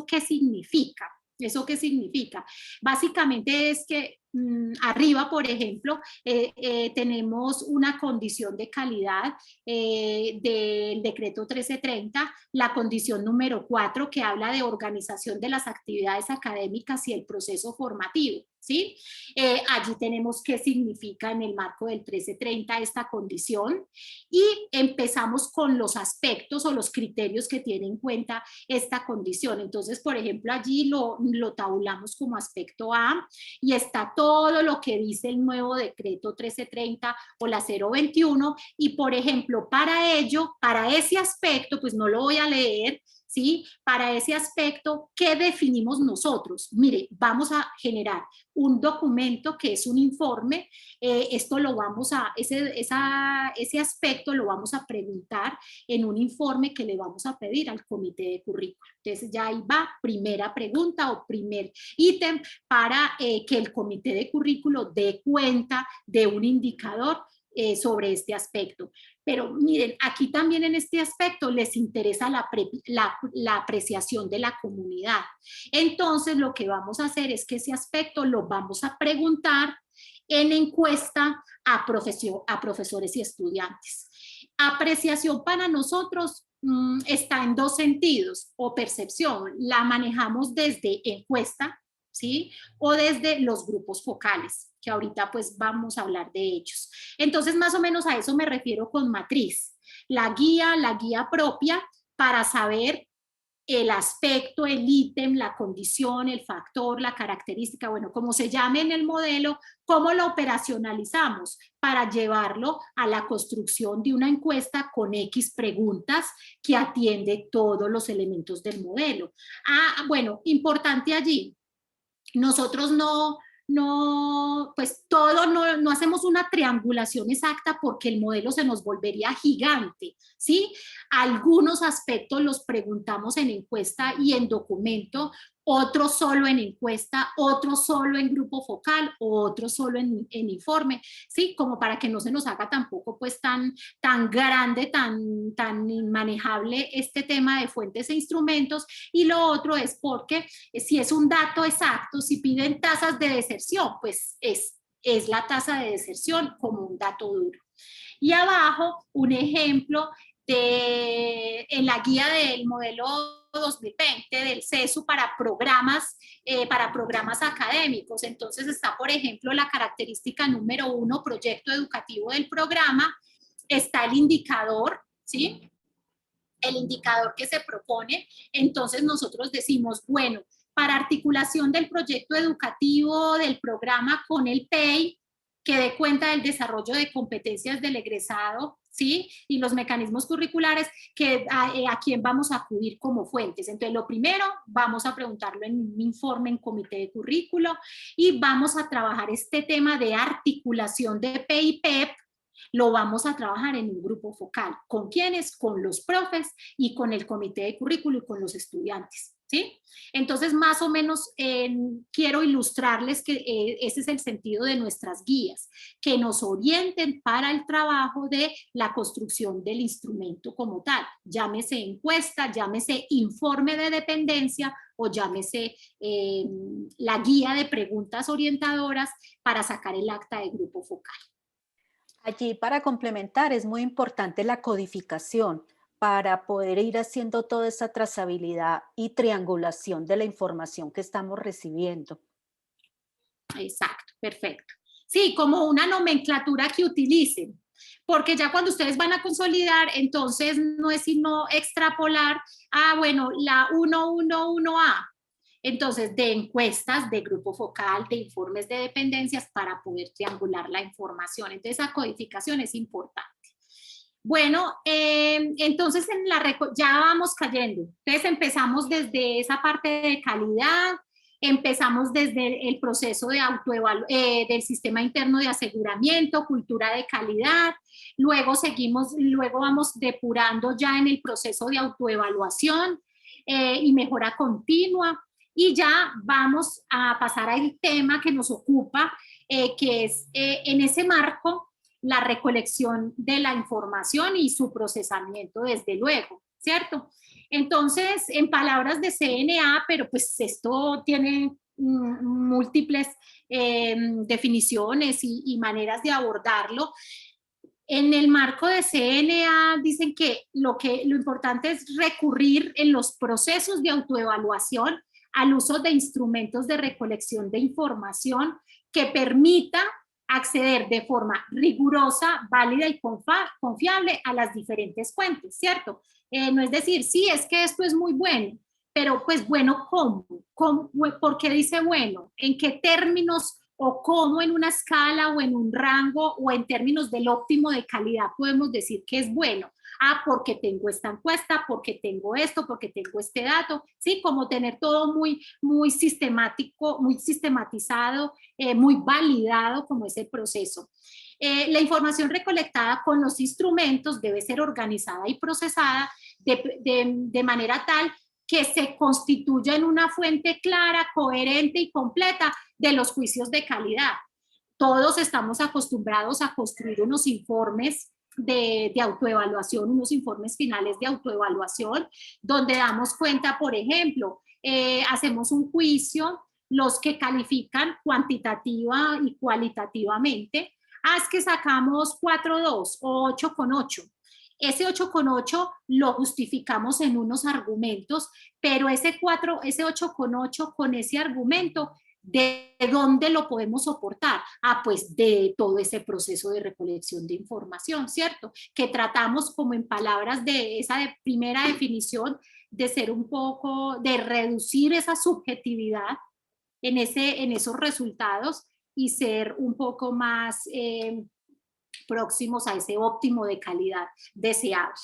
qué significa? ¿Eso qué significa? Básicamente es que arriba, por ejemplo, tenemos una condición de calidad del decreto 1330, la condición número 4 que habla de organización de las actividades académicas y el proceso formativo, ¿sí? Allí tenemos qué significa en el marco del 1330 esta condición y empezamos con los aspectos o los criterios que tiene en cuenta esta condición. Entonces, por ejemplo, allí lo tabulamos como aspecto A y está todo lo que dice el nuevo decreto 1330 o la 021 y, por ejemplo, para ello, para ese aspecto, pues no lo voy a leer, ¿sí? Para ese aspecto, ¿qué definimos nosotros? Mire, vamos a generar un documento que es un informe, esto lo vamos a, ese aspecto lo vamos a preguntar en un informe que le vamos a pedir al comité de currículo. Entonces ya ahí va, primera pregunta o primer ítem para que el comité de currículo dé cuenta de un indicador sobre este aspecto. Pero miren, aquí también en este aspecto les interesa la apreciación de la comunidad. Entonces lo que vamos a hacer es que ese aspecto lo vamos a preguntar en encuesta a profesores y estudiantes. Apreciación para nosotros está en dos sentidos, o percepción, la manejamos desde encuesta, ¿sí? O desde los grupos focales, que ahorita pues vamos a hablar de ellos. Entonces más o menos a eso me refiero con matriz. La guía propia para saber el aspecto, el ítem, la condición, el factor, la característica, bueno, como se llame en el modelo, cómo lo operacionalizamos para llevarlo a la construcción de una encuesta con X preguntas que atiende todos los elementos del modelo. Bueno, importante allí, nosotros no hacemos una triangulación exacta porque el modelo se nos volvería gigante, ¿sí? Algunos aspectos los preguntamos en encuesta y en documento, otros solo en encuesta, otros solo en grupo focal, otros solo en informe, ¿sí? Como para que no se nos haga tampoco pues tan grande, tan inmanejable este tema de fuentes e instrumentos. Y lo otro es porque si es un dato exacto, si piden tasas de deserción, pues es la tasa de deserción como un dato duro. Y abajo un ejemplo en la guía del modelo 2020 del CESU para programas académicos. Entonces está, por ejemplo, la característica número 1, proyecto educativo del programa, está el indicador, ¿sí? El indicador que se propone. Entonces nosotros decimos, bueno, para articulación del proyecto educativo del programa con el PEI, que dé cuenta del desarrollo de competencias del egresado, ¿sí? Y los mecanismos curriculares, que a quién vamos a acudir como fuentes. Entonces, lo primero, vamos a preguntarlo en un informe en comité de currículo y vamos a trabajar este tema de articulación de PIPEP, lo vamos a trabajar en un grupo focal. ¿Con quiénes? Con los profes y con el comité de currículo y con los estudiantes, ¿sí? Entonces, más o menos, quiero ilustrarles que ese es el sentido de nuestras guías, que nos orienten para el trabajo de la construcción del instrumento como tal. Llámese encuesta, llámese informe de dependencia o llámese la guía de preguntas orientadoras para sacar el acta de grupo focal. Allí, para complementar, es muy importante la codificación para poder ir haciendo toda esa trazabilidad y triangulación de la información que estamos recibiendo. Exacto, perfecto. Sí, como una nomenclatura que utilicen, porque ya cuando ustedes van a consolidar, entonces no es sino extrapolar, bueno, la 111A, entonces de encuestas, de grupo focal, de informes de dependencias para poder triangular la información. Entonces esa codificación es importante. Bueno, entonces ya vamos cayendo. Entonces empezamos desde esa parte de calidad, empezamos desde el proceso de del sistema interno de aseguramiento, cultura de calidad, luego vamos depurando ya en el proceso de autoevaluación y mejora continua, y ya vamos a pasar al tema que nos ocupa, que es en ese marco la recolección de la información y su procesamiento, desde luego, ¿cierto? Entonces, en palabras de CNA, pero pues esto tiene múltiples definiciones y maneras de abordarlo. En el marco de CNA dicen que lo importante es recurrir en los procesos de autoevaluación al uso de instrumentos de recolección de información que permita acceder de forma rigurosa, válida y confiable a las diferentes fuentes, ¿cierto? No es decir, sí, es que esto es muy bueno, pero pues bueno, ¿cómo? ¿Por qué dice bueno? ¿En qué términos o cómo en una escala o en un rango o en términos del óptimo de calidad podemos decir que es bueno? Porque tengo esta encuesta, porque tengo esto, porque tengo este dato, ¿sí? Como tener todo muy sistemático, muy sistematizado, muy validado como ese proceso. La información recolectada con los instrumentos debe ser organizada y procesada de manera tal que se constituya en una fuente clara, coherente y completa de los juicios de calidad. Todos estamos acostumbrados a construir unos informes de autoevaluación, unos informes finales de autoevaluación, donde damos cuenta, por ejemplo, hacemos un juicio, los que califican cuantitativa y cualitativamente, es que sacamos 4.2 o 8.8. Ese 8.8 lo justificamos en unos argumentos, pero ese 8.8 con ese argumento, ¿de dónde lo podemos soportar? Pues de todo ese proceso de recolección de información, ¿cierto? Que tratamos, como en palabras de esa primera definición, de ser un poco, de reducir esa subjetividad en esos resultados y ser un poco más próximos a ese óptimo de calidad deseable.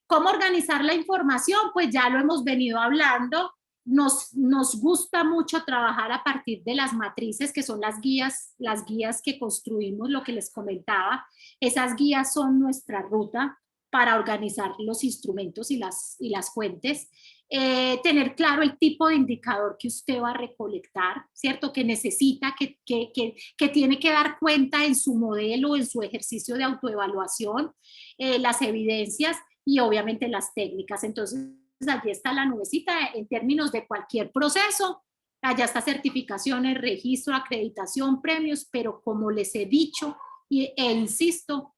¿Cómo organizar la información? Pues ya lo hemos venido hablando. Nos gusta mucho trabajar a partir de las matrices, que son las guías que construimos, lo que les comentaba. Esas guías son nuestra ruta para organizar los instrumentos y las fuentes. Tener claro el tipo de indicador que usted va a recolectar, ¿cierto? Que necesita, que tiene que dar cuenta en su modelo, en su ejercicio de autoevaluación, las evidencias y obviamente las técnicas. Entonces, allí está la nubecita en términos de cualquier proceso. Allá está certificaciones, registro, acreditación, premios, pero como les he dicho e insisto,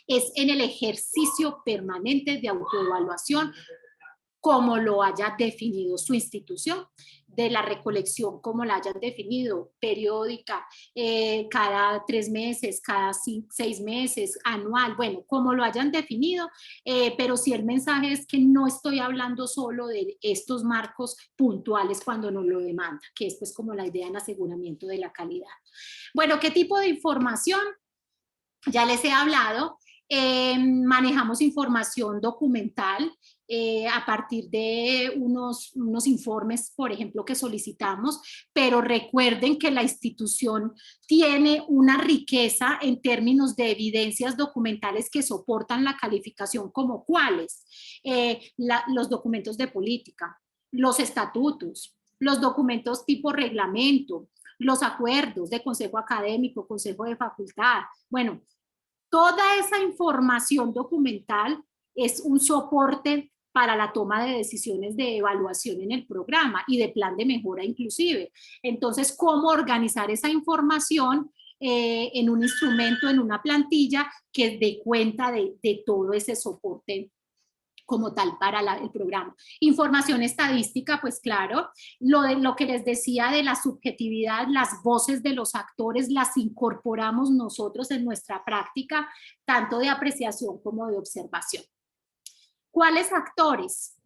es en el ejercicio permanente de autoevaluación como lo haya definido su institución, de la recolección como la hayan definido, periódica, cada 3 meses, cada 6 meses, anual, bueno, como lo hayan definido, pero sí el mensaje es que no estoy hablando solo de estos marcos puntuales cuando nos lo demanda, que es pues como la idea en aseguramiento de la calidad. Bueno, ¿qué tipo de información? Ya les he hablado. Manejamos información documental a partir de unos informes, por ejemplo, que solicitamos, pero recuerden que la institución tiene una riqueza en términos de evidencias documentales que soportan la calificación, como cuáles, los documentos de política, los estatutos, los documentos tipo reglamento, los acuerdos de consejo académico, consejo de facultad, bueno, toda esa información documental es un soporte para la toma de decisiones de evaluación en el programa y de plan de mejora inclusive. Entonces, ¿cómo organizar esa información en un instrumento, en una plantilla que dé cuenta de todo ese soporte como tal para el programa? Información estadística, pues claro, lo que les decía de la subjetividad, las voces de los actores las incorporamos nosotros en nuestra práctica, tanto de apreciación como de observación. ¿Cuáles actores?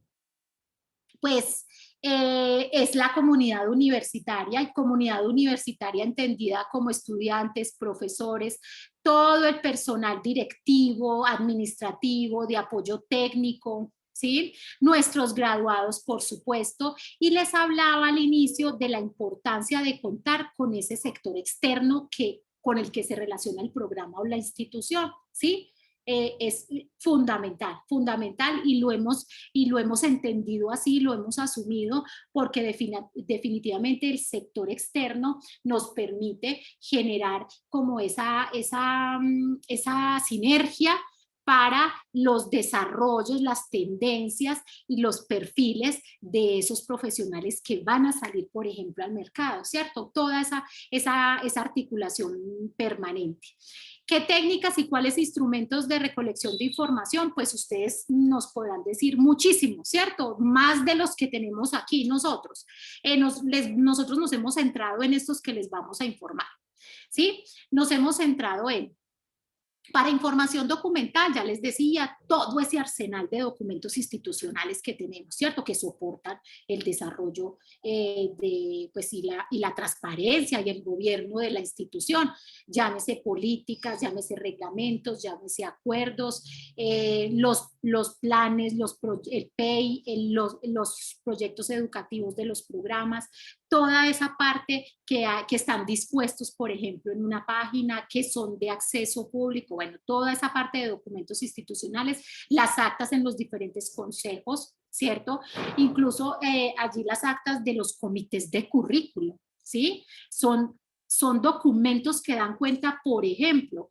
Pues es la comunidad universitaria, y comunidad universitaria entendida como estudiantes, profesores, todo el personal directivo, administrativo, de apoyo técnico, ¿sí? Nuestros graduados, por supuesto, y les hablaba al inicio de la importancia de contar con ese sector externo con el que se relaciona el programa o la institución, ¿sí? Es fundamental, fundamental, y lo hemos entendido así, lo hemos asumido, porque definitivamente el sector externo nos permite generar como esa sinergia para los desarrollos, las tendencias y los perfiles de esos profesionales que van a salir, por ejemplo, al mercado, ¿cierto? Toda esa articulación permanente. ¿Qué técnicas y cuáles instrumentos de recolección de información? Pues ustedes nos podrán decir muchísimo, ¿cierto? Más de los que tenemos aquí nosotros. Nosotros nos hemos centrado en estos que les vamos a informar, ¿sí? Nos hemos centrado para información documental, ya les decía, todo ese arsenal de documentos institucionales que tenemos, ¿cierto? Que soportan el desarrollo pues, y la transparencia y el gobierno de la institución, llámese políticas, llámese reglamentos, llámese acuerdos, los planes, el PEI, los proyectos educativos de los programas, toda esa parte que están dispuestos, por ejemplo, en una página, que son de acceso público, bueno, toda esa parte de documentos institucionales, las actas en los diferentes consejos, ¿cierto? Incluso allí las actas de los comités de currículo, ¿sí? Son documentos que dan cuenta, por ejemplo,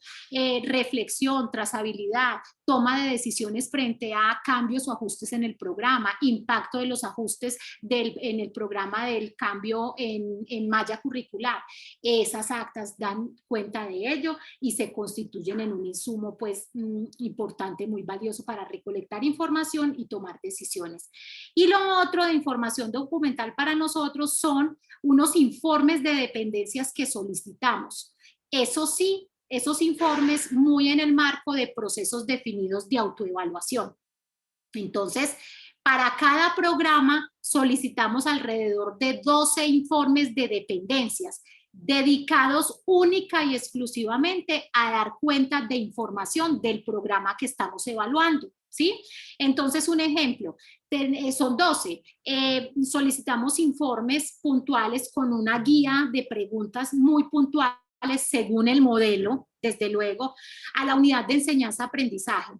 reflexión, trazabilidad, toma de decisiones frente a cambios o ajustes en el programa, impacto de los ajustes en el programa del cambio en malla curricular. Esas actas dan cuenta de ello y se constituyen en un insumo pues importante, muy valioso para recolectar información y tomar decisiones. Y lo otro de información documental para nosotros son unos informes de dependencias que solicitamos. Eso sí, esos informes muy en el marco de procesos definidos de autoevaluación. Entonces, para cada programa solicitamos alrededor de 12 informes de dependencias dedicados única y exclusivamente a dar cuenta de información del programa que estamos evaluando, ¿sí? Entonces, un ejemplo, son 12. Solicitamos informes puntuales con una guía de preguntas muy puntuales según el modelo, desde luego, a la unidad de enseñanza-aprendizaje.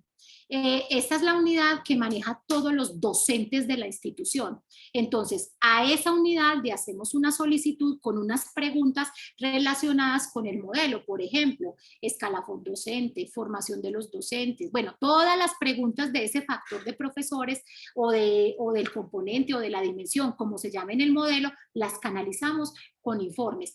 Esta es la unidad que maneja todos los docentes de la institución. Entonces, a esa unidad le hacemos una solicitud con unas preguntas relacionadas con el modelo, por ejemplo, escalafón docente, formación de los docentes, bueno, todas las preguntas de ese factor de profesores o del componente o de la dimensión, como se llama en el modelo, las canalizamos con informes.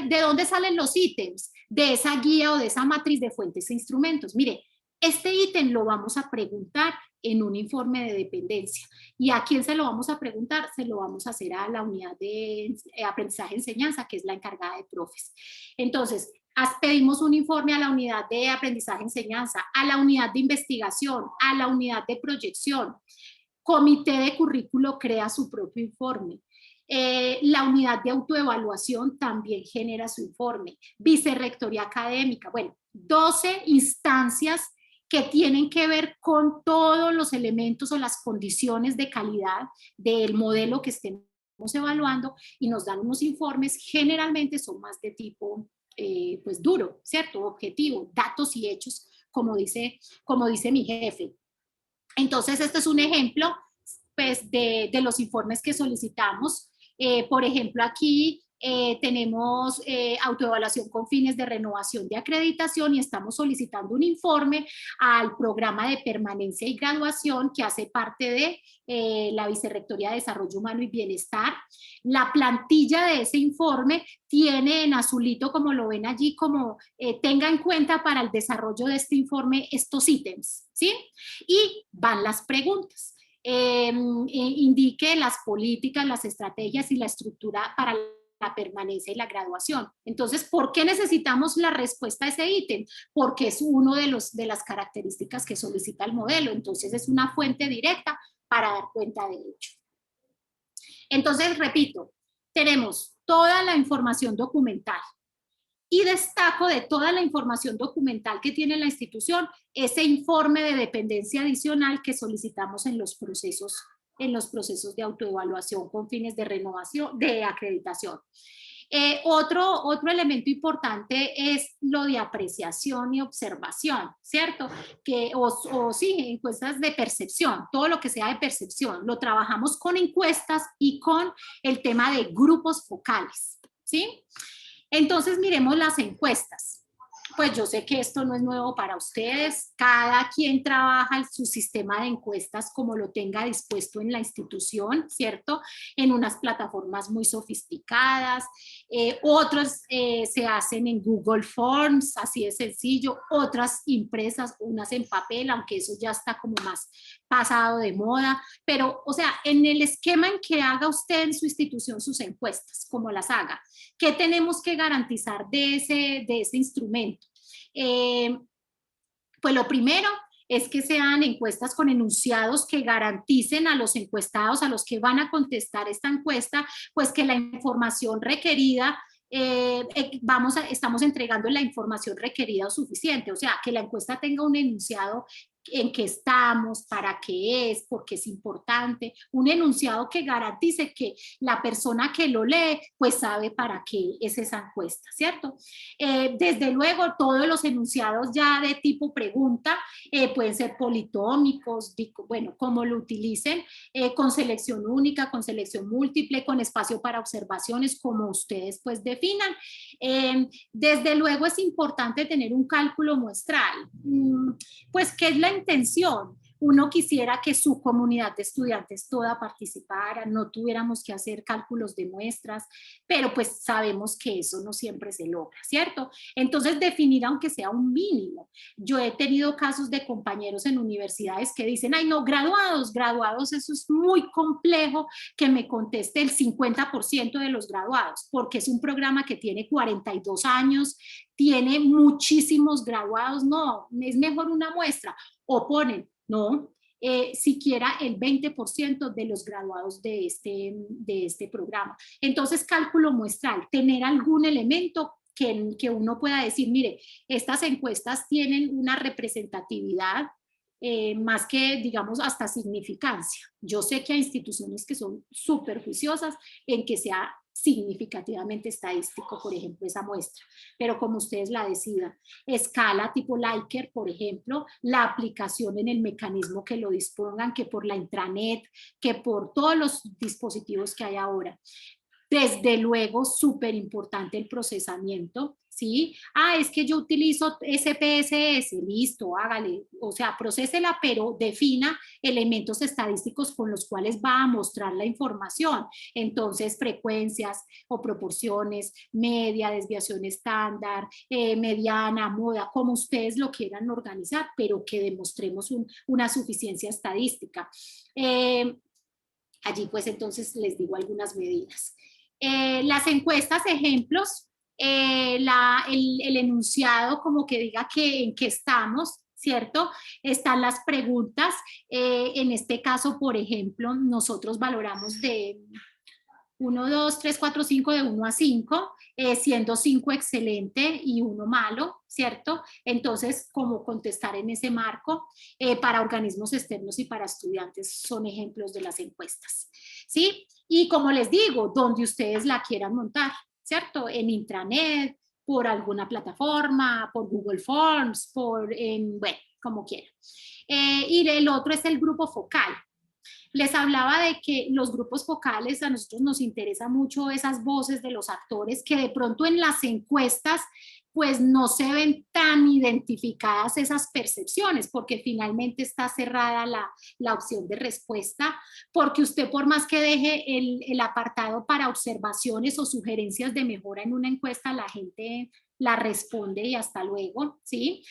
¿De dónde salen los ítems? De esa guía o de esa matriz de fuentes e instrumentos. Mire, este ítem lo vamos a preguntar en un informe de dependencia. ¿Y a quién se lo vamos a preguntar? Se lo vamos a hacer a la unidad de aprendizaje-enseñanza, que es la encargada de profes. Entonces, pedimos un informe a la unidad de aprendizaje-enseñanza, a la unidad de investigación, a la unidad de proyección. Comité de currículo crea su propio informe. La unidad de autoevaluación también genera su informe. Vicerrectoría académica, bueno, 12 instancias que tienen que ver con todos los elementos o las condiciones de calidad del modelo que estemos evaluando y nos dan unos informes, generalmente son más de tipo pues duro, ¿cierto? Objetivo, datos y hechos, como dice mi jefe. Entonces, este es un ejemplo pues, de los informes que solicitamos. Por ejemplo, aquí tenemos autoevaluación con fines de renovación de acreditación y estamos solicitando un informe al programa de permanencia y graduación que hace parte de la Vicerrectoría de Desarrollo Humano y Bienestar. La plantilla de ese informe tiene en azulito, como lo ven allí, como tenga en cuenta para el desarrollo de este informe estos ítems, ¿sí? Y van las preguntas. Indique las políticas, las estrategias y la estructura para la permanencia y la graduación. Entonces, ¿por qué necesitamos la respuesta a ese ítem? Porque es uno de las características que solicita el modelo. Entonces, es una fuente directa para dar cuenta de ello. Entonces, repito, tenemos toda la información documental y destaco de toda la información documental que tiene la institución ese informe de dependencia adicional que solicitamos en los procesos de autoevaluación con fines de renovación, de acreditación. Otro elemento importante es lo de apreciación y observación, ¿cierto? Sí, encuestas de percepción, todo lo que sea de percepción. Lo trabajamos con encuestas y con el tema de grupos focales, ¿sí? Entonces, miremos las encuestas. Pues yo sé que esto no es nuevo para ustedes, cada quien trabaja su sistema de encuestas como lo tenga dispuesto en la institución, ¿cierto? En unas plataformas muy sofisticadas, otros se hacen en Google Forms, así de sencillo, otras impresas, unas en papel, aunque eso ya está como más pasado de moda, pero, o sea, en el esquema en que haga usted en su institución sus encuestas, como las haga, ¿qué tenemos que garantizar de ese instrumento? Pues lo primero es que sean encuestas con enunciados que garanticen a los encuestados, a los que van a contestar esta encuesta, pues que la información requerida, estamos entregando la información requerida o suficiente, o sea, que la encuesta tenga un enunciado en qué estamos, para qué es, por qué es importante, un enunciado que garantice que la persona que lo lee pues sabe para qué es esa encuesta, ¿cierto? Desde luego todos los enunciados ya de tipo pregunta pueden ser politómicos, bueno, como lo utilicen, con selección única, con selección múltiple, con espacio para observaciones, como ustedes pues definan. Desde luego es importante tener un cálculo muestral, pues ¿qué es la intención? Uno quisiera que su comunidad de estudiantes toda participara, no tuviéramos que hacer cálculos de muestras, pero pues sabemos que eso no siempre se logra, ¿cierto? Entonces definir aunque sea un mínimo. Yo he tenido casos de compañeros en universidades que dicen, ay no, graduados, eso es muy complejo que me conteste el 50% de los graduados, porque es un programa que tiene 42 años, tiene muchísimos graduados, no, es mejor una muestra, o ponen, no, siquiera el 20% de los graduados de este programa. Entonces, cálculo muestral, tener algún elemento que uno pueda decir, mire, estas encuestas tienen una representatividad más que, digamos, hasta significancia. Yo sé que hay instituciones que son súper juiciosas en que sea significativamente estadístico, por ejemplo, esa muestra, pero como ustedes la decidan. Escala tipo Likert, por ejemplo, la aplicación en el mecanismo que lo dispongan, que por la intranet, que por todos los dispositivos que hay ahora. Desde luego, súper importante el procesamiento, ¿sí? Ah, es que yo utilizo SPSS, listo, hágale, o sea, procésela, pero defina elementos estadísticos con los cuales va a mostrar la información. Entonces, frecuencias o proporciones, media, desviación estándar, mediana, moda, como ustedes lo quieran organizar, pero que demostremos una suficiencia estadística. Allí pues entonces les digo algunas medidas. Las encuestas, ejemplos, el enunciado como que diga que en qué estamos, ¿cierto? Están las preguntas. En este caso, por ejemplo, nosotros valoramos de 1, 2, 3, 4, 5, de 1 a 5, siendo 5 excelente y 1 malo, ¿cierto? Entonces, ¿cómo contestar en ese marco? Para organismos externos y para estudiantes son ejemplos de las encuestas, ¿sí? Y como les digo, donde ustedes la quieran montar, ¿cierto? En intranet, por alguna plataforma, por Google Forms, bueno, como quieran. Y el otro es el grupo focal. Les hablaba de que los grupos focales, a nosotros nos interesa mucho esas voces de los actores que de pronto en las encuestas pues no se ven tan identificadas esas percepciones, porque finalmente está cerrada la opción de respuesta, porque usted por más que deje el apartado para observaciones o sugerencias de mejora en una encuesta, la gente la responde y hasta luego, ¿sí?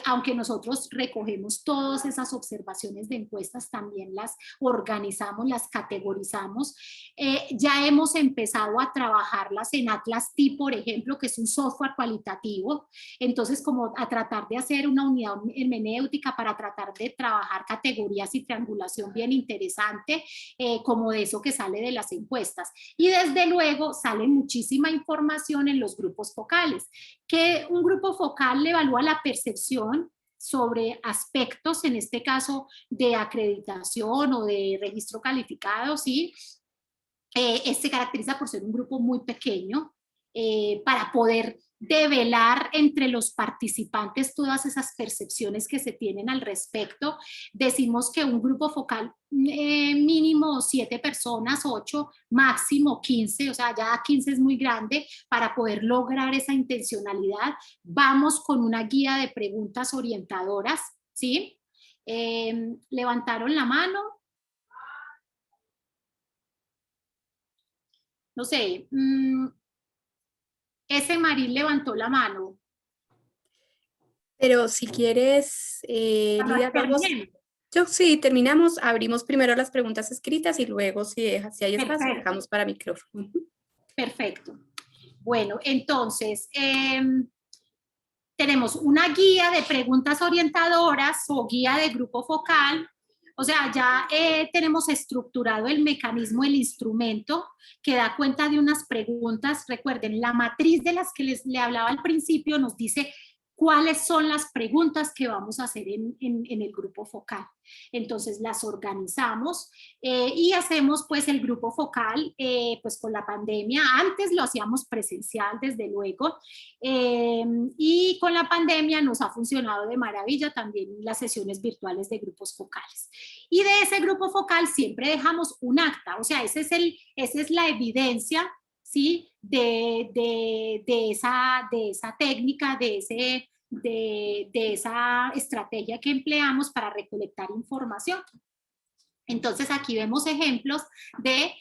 Aunque nosotros recogemos todas esas observaciones de encuestas, también las organizamos, las categorizamos. Ya hemos empezado a trabajarlas en Atlas T, por ejemplo, que es un software cualitativo. Entonces, como a tratar de hacer una unidad hermenéutica para tratar de trabajar categorías y triangulación bien interesante, como de eso que sale de las encuestas. Y desde luego sale muchísima información en los grupos focales, que un grupo focal le evalúa la percepción sobre aspectos, en este caso de acreditación o de registro calificado, ¿sí? Se caracteriza por ser un grupo muy pequeño para poder develar entre los participantes todas esas percepciones que se tienen al respecto. Decimos que un grupo focal mínimo 7 personas, 8, máximo 15, o sea, ya 15 es muy grande. Para poder lograr esa intencionalidad, vamos con una guía de preguntas orientadoras, ¿sí? Levantaron la mano. No sé, ese Maril levantó la mano. Pero si quieres, Lidia, vamos. Yo sí, terminamos, abrimos primero las preguntas escritas y luego si hay espacio, dejamos para micrófono. Perfecto. Bueno, entonces, tenemos una guía de preguntas orientadoras o guía de grupo focal. O sea, ya tenemos estructurado el mecanismo, el instrumento que da cuenta de unas preguntas. Recuerden, la matriz de las que le hablaba al principio nos dice cuáles son las preguntas que vamos a hacer en el grupo focal. Entonces las organizamos y hacemos pues el grupo focal pues con la pandemia. Antes lo hacíamos presencial, desde luego, y con la pandemia nos ha funcionado de maravilla también las sesiones virtuales de grupos focales. Y de ese grupo focal siempre dejamos un acta, o sea, esa es la evidencia, ¿sí? de esa técnica, de esa estrategia que empleamos para recolectar información. Entonces aquí vemos ejemplos de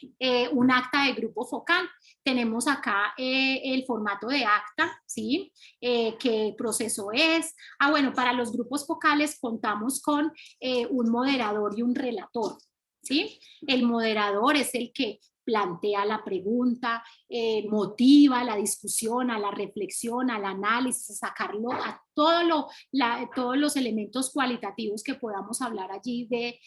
un acta de grupo focal. Tenemos acá el formato de acta, ¿sí? ¿Qué proceso es? Bueno, para los grupos focales contamos con un moderador y un relator, ¿sí? El moderador es el que plantea la pregunta, motiva la discusión, a la reflexión, al análisis, a sacarlo a todos los elementos cualitativos que podamos hablar allí de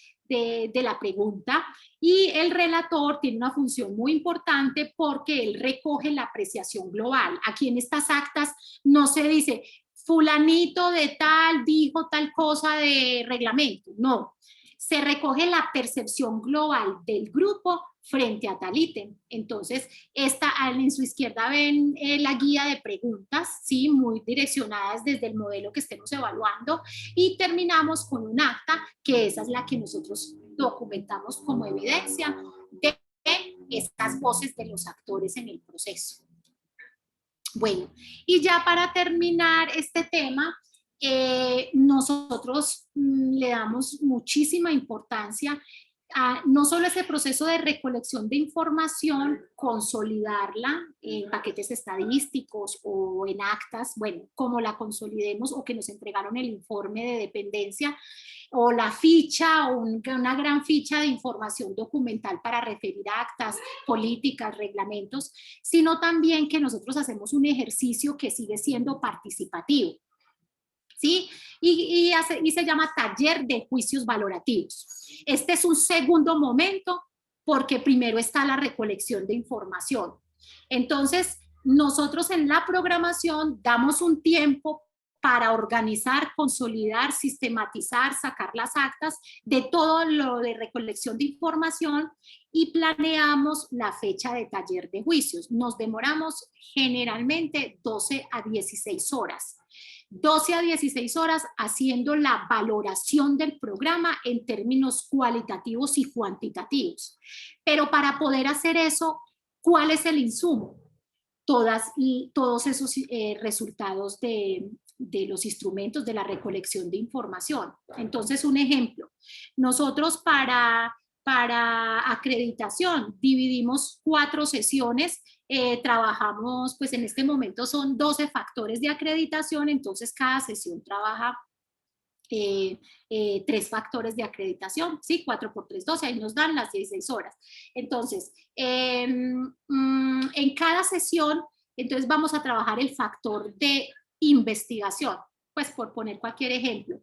la pregunta. Y el relator tiene una función muy importante porque él recoge la apreciación global. Aquí en estas actas no se dice fulanito de tal dijo tal cosa de reglamento, no. Se recoge la percepción global del grupo frente a tal ítem. Entonces, en su izquierda ven la guía de preguntas, ¿sí? Muy direccionadas desde el modelo que estemos evaluando, y terminamos con un acta, que esa es la que nosotros documentamos como evidencia de esas voces de los actores en el proceso. Bueno, y ya para terminar este tema, nosotros le damos muchísima importancia a no solo ese proceso de recolección de información, consolidarla en paquetes estadísticos o en actas, bueno, como la consolidemos o que nos entregaron el informe de dependencia o la ficha o una gran ficha de información documental para referir a actas, políticas, reglamentos, sino también que nosotros hacemos un ejercicio que sigue siendo participativo. ¿Sí? Y se llama taller de juicios valorativos. Este es un segundo momento porque primero está la recolección de información. Entonces, nosotros en la programación damos un tiempo para organizar, consolidar, sistematizar, sacar las actas de todo lo de recolección de información y planeamos la fecha de taller de juicios. Nos demoramos generalmente 12 a 16 horas. 12 a 16 horas haciendo la valoración del programa en términos cualitativos y cuantitativos. Pero para poder hacer eso, ¿cuál es el insumo? Todos esos resultados de los instrumentos de la recolección de información. Entonces, un ejemplo, nosotros para acreditación dividimos 4 sesiones. Trabajamos, pues en este momento son 12 factores de acreditación, entonces cada sesión trabaja 3 factores de acreditación, ¿sí? 4 por 3, 12, ahí nos dan las 16 horas. Entonces, en cada sesión, entonces vamos a trabajar el factor de investigación, pues por poner cualquier ejemplo.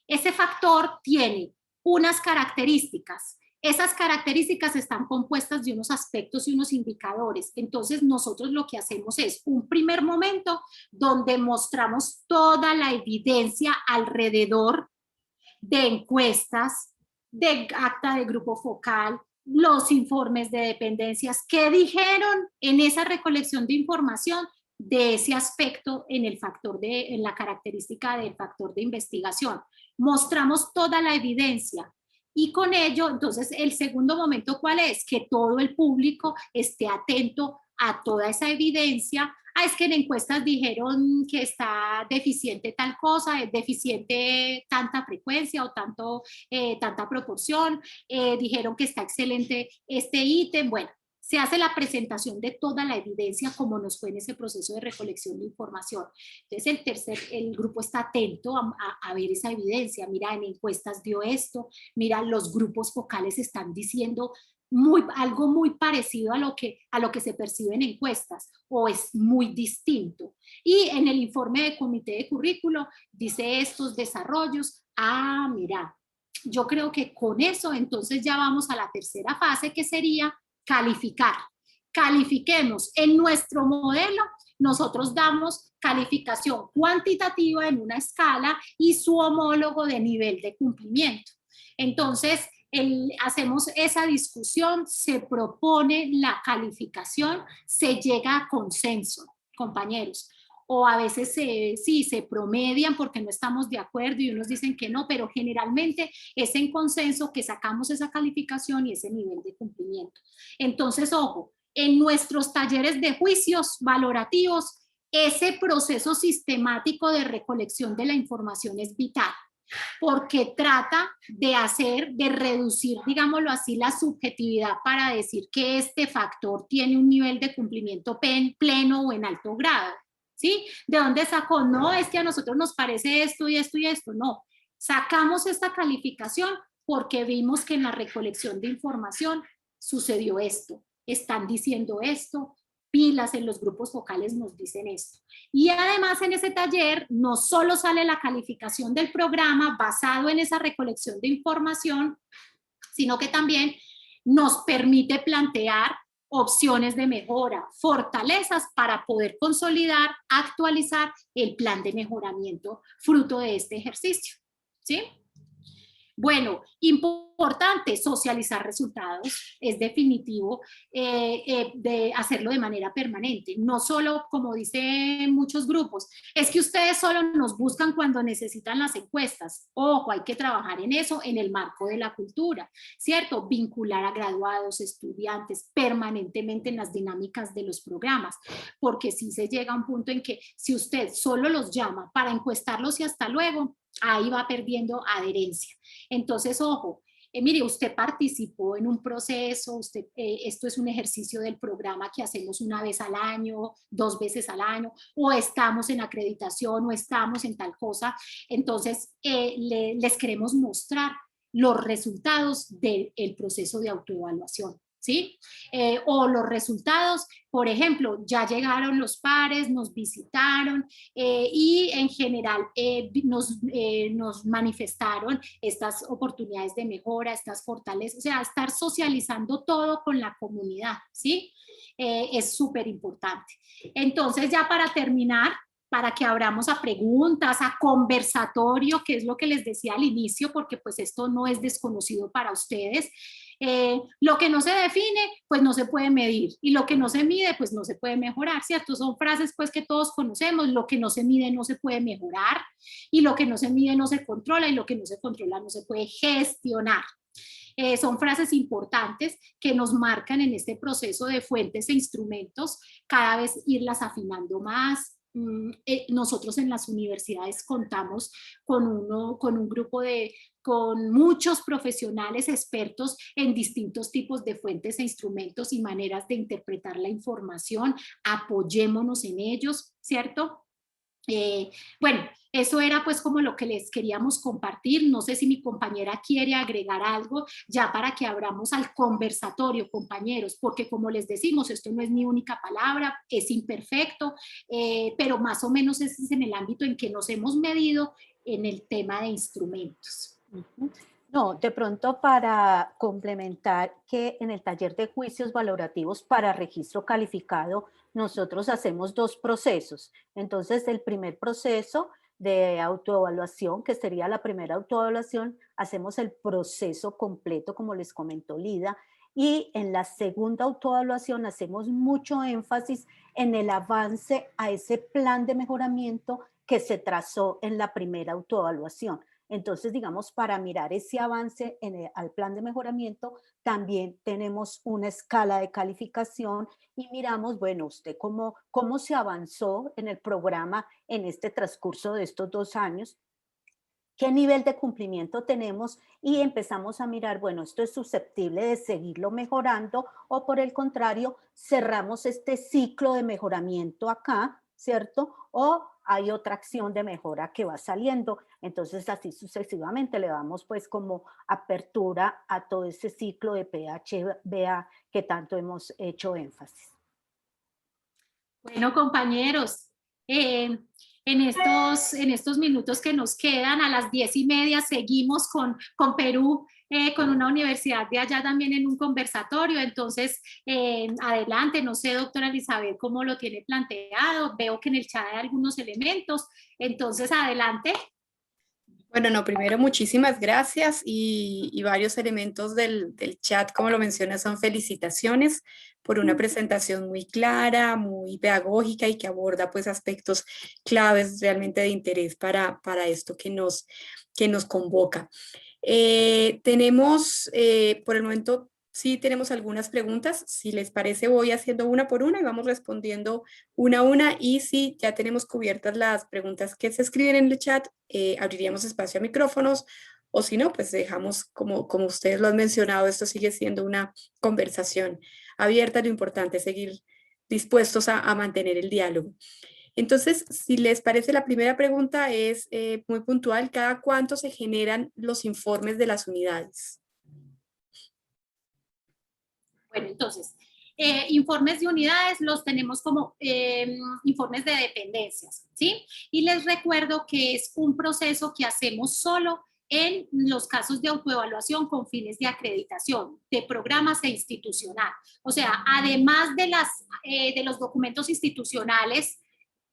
Ese factor tiene unas características. Esas características están compuestas de unos aspectos y unos indicadores. Entonces, nosotros lo que hacemos es un primer momento donde mostramos toda la evidencia alrededor de encuestas, de acta de grupo focal, los informes de dependencias, qué dijeron en esa recolección de información de ese aspecto en la característica del factor de investigación. Mostramos toda la evidencia. Y con ello, entonces, el segundo momento, ¿cuál es? Que todo el público esté atento a toda esa evidencia. Es que en encuestas dijeron que está deficiente tal cosa, es deficiente tanta frecuencia o tanta proporción, dijeron que está excelente este ítem. Bueno, se hace la presentación de toda la evidencia como nos fue en ese proceso de recolección de información. Entonces el grupo está atento a ver esa evidencia. Mira, en encuestas dio esto, mira, los grupos focales están diciendo algo muy parecido a lo que se percibe en encuestas o es muy distinto. Y en el informe de comité de currículo dice estos desarrollos. Mira, yo creo que con eso entonces ya vamos a la tercera fase, que sería calificar. Califiquemos. En nuestro modelo nosotros damos calificación cuantitativa en una escala y su homólogo de nivel de cumplimiento. Entonces, hacemos esa discusión, se propone la calificación, se llega a consenso, compañeros. O a veces sí, se promedian porque no estamos de acuerdo y unos dicen que no, pero generalmente es en consenso que sacamos esa calificación y ese nivel de cumplimiento. Entonces, ojo, en nuestros talleres de juicios valorativos, ese proceso sistemático de recolección de la información es vital, porque trata de reducir, digámoslo así, la subjetividad para decir que este factor tiene un nivel de cumplimiento pleno o en alto grado. ¿Sí? ¿De dónde sacó? No, es que a nosotros nos parece esto y esto y esto. No, sacamos esta calificación porque vimos que en la recolección de información sucedió esto, están diciendo esto, pilas en los grupos focales nos dicen esto. Y además en ese taller no solo sale la calificación del programa basado en esa recolección de información, sino que también nos permite plantear opciones de mejora, fortalezas para poder consolidar, actualizar el plan de mejoramiento fruto de este ejercicio. ¿Sí? Bueno, importante Importante socializar resultados, es definitivo de hacerlo de manera permanente, no solo como dicen muchos grupos, es que ustedes solo nos buscan cuando necesitan las encuestas. Ojo, hay que trabajar en eso en el marco de la cultura, ¿cierto? Vincular a graduados, estudiantes permanentemente en las dinámicas de los programas, porque si se llega a un punto en que si usted solo los llama para encuestarlos y hasta luego, ahí va perdiendo adherencia. Entonces, ojo, mire, usted participó en un proceso, esto es un ejercicio del programa que hacemos una vez al año, 2 veces al año, o estamos en acreditación o estamos en tal cosa. Entonces, les queremos mostrar los resultados del proceso de autoevaluación, ¿sí? O los resultados, por ejemplo, ya llegaron los pares, nos visitaron y en general nos manifestaron estas oportunidades de mejora, estas fortalezas, o sea, estar socializando todo con la comunidad, ¿sí? Es súper importante. Entonces, ya para terminar, para que abramos a preguntas, a conversatorio, que es lo que les decía al inicio, porque pues esto no es desconocido para ustedes. Lo que no se define, pues no se puede medir, y lo que no se mide, pues no se puede mejorar, ¿cierto? Son frases pues que todos conocemos, lo que no se mide no se puede mejorar, y lo que no se mide no se controla, y lo que no se controla no se puede gestionar. Son frases importantes que nos marcan en este proceso de fuentes e instrumentos, cada vez irlas afinando más. Nosotros en las universidades contamos con un grupo con muchos profesionales expertos en distintos tipos de fuentes e instrumentos y maneras de interpretar la información. Apoyémonos en ellos, ¿cierto? Bueno, eso era pues como lo que les queríamos compartir. No sé si mi compañera quiere agregar algo ya para que abramos al conversatorio, compañeros, porque como les decimos, esto no es mi única palabra, es imperfecto, pero más o menos ese es en el ámbito en que nos hemos medido en el tema de instrumentos. No, de pronto para complementar que en el taller de juicios valorativos para registro calificado, nosotros hacemos 2 procesos. Entonces, el primer proceso de autoevaluación, que sería la primera autoevaluación, hacemos el proceso completo, como les comentó Lida, y en la segunda autoevaluación hacemos mucho énfasis en el avance a ese plan de mejoramiento que se trazó en la primera autoevaluación. Entonces, digamos, para mirar ese avance al plan de mejoramiento, también tenemos una escala de calificación y miramos, bueno, usted cómo se avanzó en el programa en este transcurso de estos 2 años, qué nivel de cumplimiento tenemos y empezamos a mirar, bueno, esto es susceptible de seguirlo mejorando o por el contrario, cerramos este ciclo de mejoramiento acá, ¿cierto? O hay otra acción de mejora que va saliendo. Entonces, así sucesivamente le damos pues como apertura a todo ese ciclo de PHBA que tanto hemos hecho énfasis. Bueno, compañeros, en estos minutos que nos quedan, a las 10:30 seguimos con Perú, con una universidad de allá también en un conversatorio. Entonces, adelante, no sé, doctora Elizabeth, cómo lo tiene planteado. Veo que en el chat hay algunos elementos. Entonces, adelante. Bueno, no, primero muchísimas gracias y varios elementos del chat, como lo mencionas, son felicitaciones por una presentación muy clara, muy pedagógica y que aborda pues aspectos claves realmente de interés para esto que nos convoca. Tenemos, por el momento, sí tenemos algunas preguntas. Si les parece, voy haciendo una por una y vamos respondiendo una a una. Y si ya tenemos cubiertas las preguntas que se escriben en el chat, abriríamos espacio a micrófonos. O si no, pues dejamos, como ustedes lo han mencionado, esto sigue siendo una conversación abierta. Lo importante es seguir dispuestos a mantener el diálogo. Entonces, si les parece, la primera pregunta es muy puntual. ¿Cada cuánto se generan los informes de las unidades? Bueno, entonces, informes de unidades los tenemos como informes de dependencias, ¿sí? Y les recuerdo que es un proceso que hacemos solo en los casos de autoevaluación con fines de acreditación, de programas e institucional. O sea, además de los documentos institucionales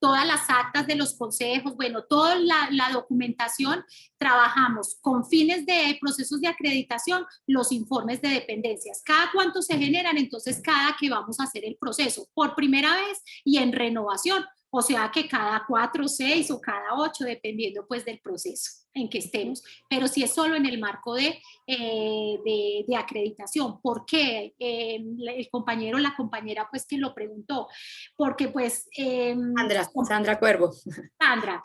todas las actas de los consejos, bueno, toda la documentación, trabajamos con fines de procesos de acreditación, los informes de dependencias. ¿Cada cuánto se generan? Entonces, cada que vamos a hacer el proceso, por primera vez y en renovación, o sea que cada 4, 6 o cada 8, dependiendo pues del proceso en que estemos, pero si es solo en el marco de acreditación. ¿Por qué? El compañero, la compañera pues que lo preguntó, porque pues... Sandra Cuervo. Sandra,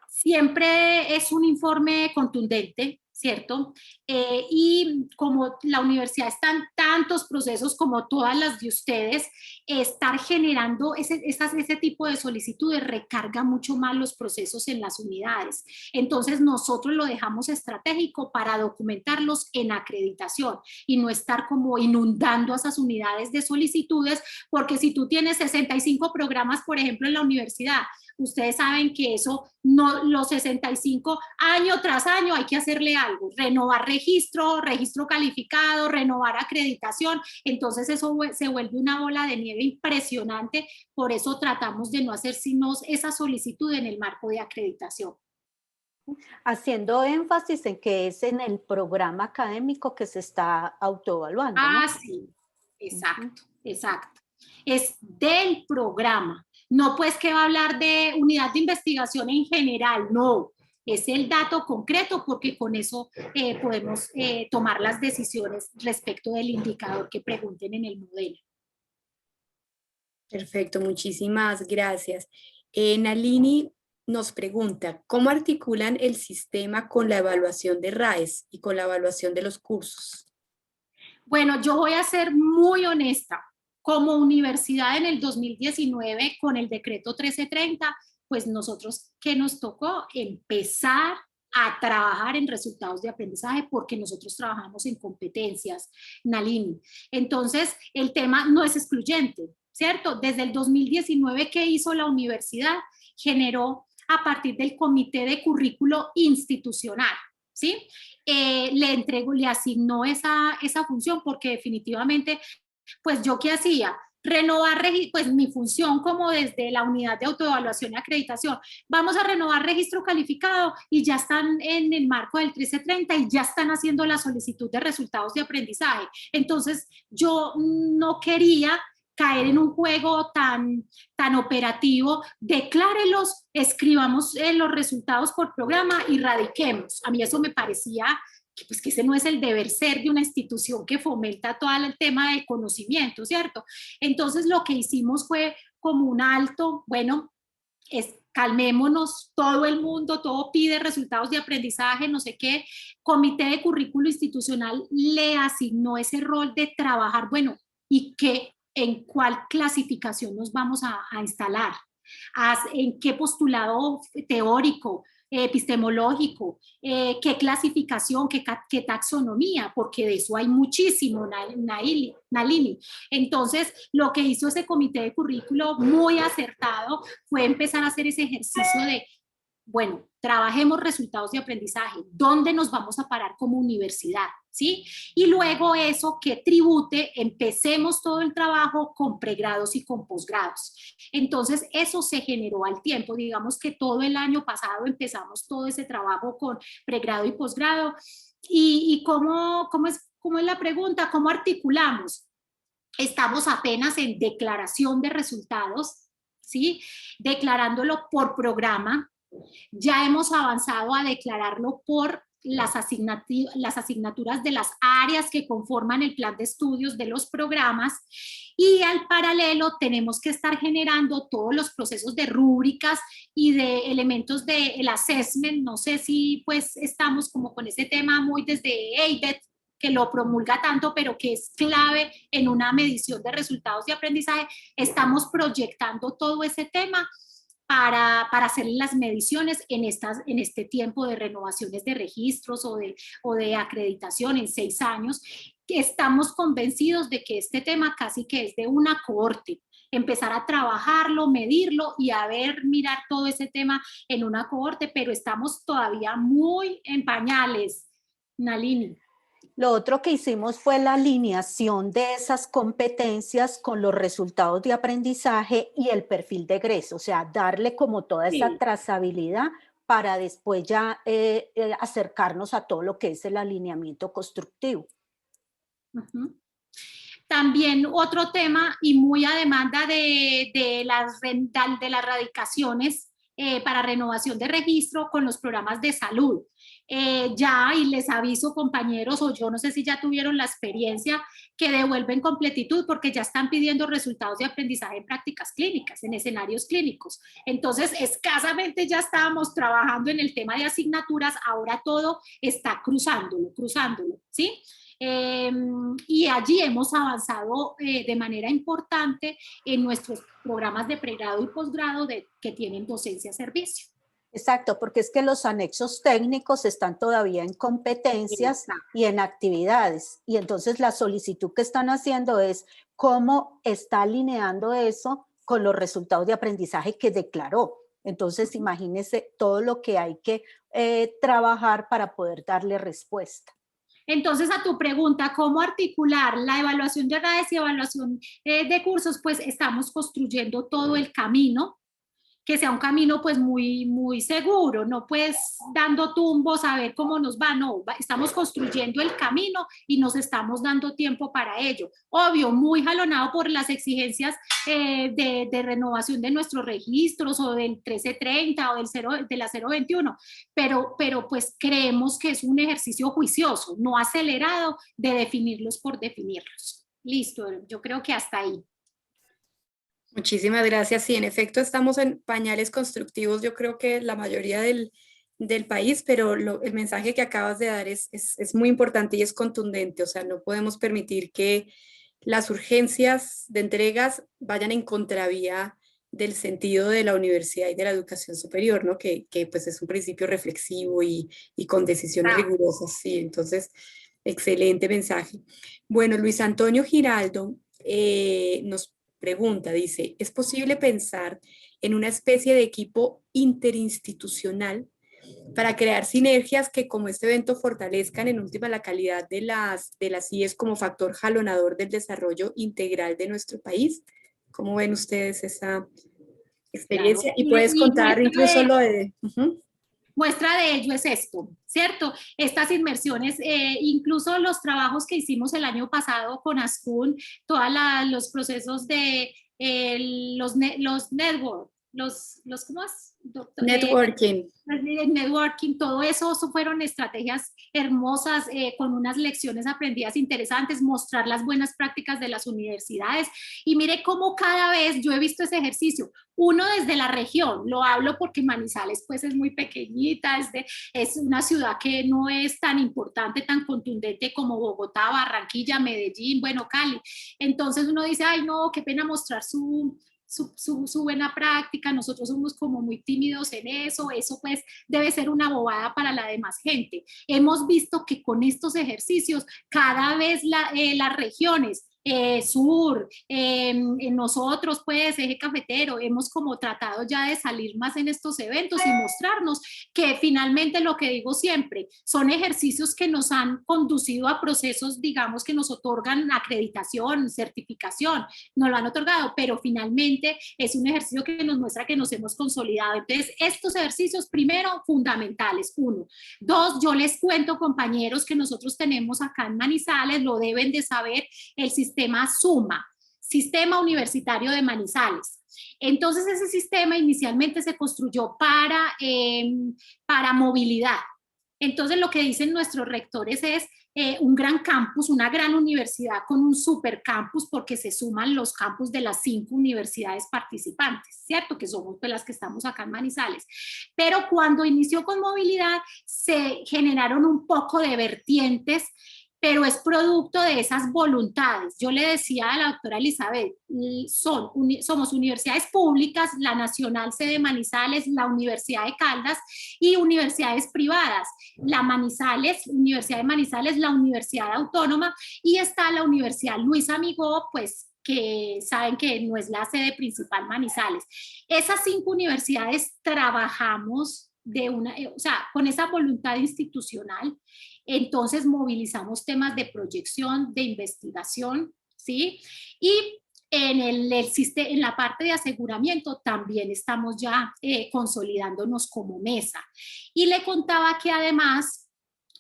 siempre es un informe contundente, ¿cierto? Y como la universidad está en tantos procesos como todas las de ustedes, estar generando ese tipo de solicitudes recarga mucho más los procesos en las unidades. Entonces nosotros lo dejamos estratégico para documentarlos en acreditación y no estar como inundando a esas unidades de solicitudes, porque si tú tienes 65 programas, por ejemplo, en la universidad, ustedes saben que eso, no, los 65 año tras año hay que hacerle algo, renovar registro calificado, renovar acreditación, entonces eso se vuelve una bola de nieve impresionante, por eso tratamos de no hacer sino esa solicitud en el marco de acreditación. Haciendo énfasis en que es en el programa académico que se está autoevaluando, ¿no? Ah, sí, exacto, exacto. Es del programa. No pues que va a hablar de unidad de investigación en general, no. Es el dato concreto porque con eso podemos tomar las decisiones respecto del indicador que pregunten en el modelo. Perfecto, muchísimas gracias. Nalini nos pregunta, ¿cómo articulan el sistema con la evaluación de RAES y con la evaluación de los cursos? Bueno, yo voy a ser muy honesta. Como universidad en el 2019, con el decreto 1330, pues nosotros, ¿qué nos tocó? Empezar a trabajar en resultados de aprendizaje porque nosotros trabajamos en competencias, Nalini. Entonces, el tema no es excluyente, ¿cierto? Desde el 2019, ¿qué hizo la universidad? Generó a partir del comité de currículo institucional, ¿sí? Le asignó esa función porque definitivamente, pues yo qué hacía, renovar, pues mi función como desde la unidad de autoevaluación y acreditación, vamos a renovar registro calificado y ya están en el marco del 1330 y ya están haciendo la solicitud de resultados de aprendizaje. Entonces yo no quería caer en un juego tan operativo, declárelos, escribamos los resultados por programa y radiquemos. A mí eso me parecía que, pues, que ese no es el deber ser de una institución que fomenta todo el tema del conocimiento, ¿cierto? Entonces lo que hicimos fue como un alto, bueno, calmémonos, todo el mundo, todo pide resultados de aprendizaje, no sé qué, comité de currículo institucional le asignó ese rol de trabajar, bueno, ¿y qué? ¿En cuál clasificación nos vamos a instalar? ¿En qué postulado teórico, epistemológico, qué clasificación, qué taxonomía? Porque de eso hay muchísimo, Nalini. Entonces, lo que hizo ese comité de currículo muy acertado fue empezar a hacer ese ejercicio de, bueno, trabajemos resultados de aprendizaje, ¿dónde nos vamos a parar como universidad? ¿Sí? Y luego eso que tribute, empecemos todo el trabajo con pregrados y con posgrados. Entonces eso se generó al tiempo, digamos que todo el año pasado empezamos todo ese trabajo con pregrado y posgrado. ¿Y cómo es la pregunta? ¿Cómo articulamos? Estamos apenas en declaración de resultados, ¿sí? Declarándolo por programa. Ya hemos avanzado a declararlo por las asignaturas de las áreas que conforman el plan de estudios de los programas y al paralelo tenemos que estar generando todos los procesos de rúbricas y de elementos del assessment. No sé si pues estamos como con ese tema muy desde EIDET, que lo promulga tanto, pero que es clave en una medición de resultados de aprendizaje. Estamos proyectando todo ese tema para hacer las mediciones en este tiempo de renovaciones de registros o de acreditación en 6 años. Estamos convencidos de que este tema casi que es de una cohorte, empezar a trabajarlo, medirlo y mirar todo ese tema en una cohorte, pero estamos todavía muy en pañales, Nalini. Lo otro que hicimos fue la alineación de esas competencias con los resultados de aprendizaje y el perfil de egreso, o sea, darle como toda esa Sí. trazabilidad para después ya acercarnos a todo lo que es el alineamiento constructivo. Ujú. También otro tema y muy a demanda de las radicaciones para renovación de registro con los programas de salud. Ya, y les aviso compañeros, o yo no sé si ya tuvieron la experiencia, que devuelven completitud porque ya están pidiendo resultados de aprendizaje en prácticas clínicas, en escenarios clínicos. Entonces, escasamente ya estábamos trabajando en el tema de asignaturas, ahora todo está cruzándolo, ¿sí? Y allí hemos avanzado de manera importante en nuestros programas de pregrado y posgrado que tienen docencia-servicio. Exacto, porque es que los anexos técnicos están todavía en competencias y en actividades. Y entonces la solicitud que están haciendo es cómo está alineando eso con los resultados de aprendizaje que declaró. Entonces, imagínense todo lo que hay que trabajar para poder darle respuesta. Entonces, a tu pregunta, ¿cómo articular la evaluación de RAES y evaluación de cursos? Pues estamos construyendo todo el camino, que sea un camino pues muy seguro, no pues dando tumbos a ver cómo nos va, no, estamos construyendo el camino y nos estamos dando tiempo para ello. Obvio, muy jalonado por las exigencias de renovación de nuestros registros o del 1330 o de la 021, pero pues creemos que es un ejercicio juicioso, no acelerado de definirlos por definirlos. Listo, yo creo que hasta ahí. Muchísimas gracias. Sí, en efecto, estamos en pañales constructivos, yo creo que la mayoría del país, pero el mensaje que acabas de dar es muy importante y es contundente. O sea, no podemos permitir que las urgencias de entregas vayan en contravía del sentido de la universidad y de la educación superior, ¿no? Que pues es un principio reflexivo y con decisiones rigurosas. Sí, entonces, excelente mensaje. Bueno, Luis Antonio Giraldo nos pregunta, dice, ¿es posible pensar en una especie de equipo interinstitucional para crear sinergias que como este evento fortalezcan en última la calidad de las IES como factor jalonador del desarrollo integral de nuestro país? ¿Cómo ven ustedes esa experiencia? Claro. Y puedes contar incluso lo de... Muestra de ello es esto, ¿cierto? Estas inmersiones, incluso los trabajos que hicimos el año pasado con ASCUN, todos los procesos de los network, ¿cómo es? Networking. Networking, todo eso fueron estrategias hermosas con unas lecciones aprendidas interesantes, mostrar las buenas prácticas de las universidades y mire cómo cada vez yo he visto ese ejercicio, uno desde la región, lo hablo porque Manizales pues es muy pequeñita, es una ciudad que no es tan importante, tan contundente como Bogotá, Barranquilla, Medellín, bueno, Cali, entonces uno dice, ay no, qué pena mostrar su buena práctica, nosotros somos como muy tímidos en eso pues debe ser una bobada para la demás gente. Hemos visto que con estos ejercicios cada vez las regiones sur, nosotros pues eje cafetero, hemos como tratado ya de salir más en estos eventos y mostrarnos que finalmente lo que digo siempre, son ejercicios que nos han conducido a procesos digamos que nos otorgan acreditación, certificación, nos lo han otorgado, pero finalmente es un ejercicio que nos muestra que nos hemos consolidado. Entonces, estos ejercicios, primero, fundamentales, 1. 2, yo les cuento, compañeros, que nosotros tenemos acá en Manizales, lo deben de saber, el sistema SUMA, Sistema Universitario de Manizales. Entonces, ese sistema inicialmente se construyó para movilidad. Entonces, lo que dicen nuestros rectores es un gran campus, una gran universidad con un super campus porque se suman los campus de las 5 universidades participantes, ¿cierto? Que somos pues, las que estamos acá en Manizales. Pero cuando inició con movilidad se generaron un poco de vertientes, pero es producto de esas voluntades. Yo le decía a la doctora Elizabeth, somos universidades públicas, la Nacional Sede Manizales, la Universidad de Caldas y universidades privadas, la Manizales, Universidad de Manizales, la Universidad Autónoma y está la Universidad Luis Amigó, pues que saben que no es la sede principal Manizales. Esas 5 universidades trabajamos con esa voluntad institucional Entonces movilizamos temas de proyección, de investigación, ¿sí? Y en la parte de aseguramiento también estamos ya consolidándonos como mesa. Y le contaba que además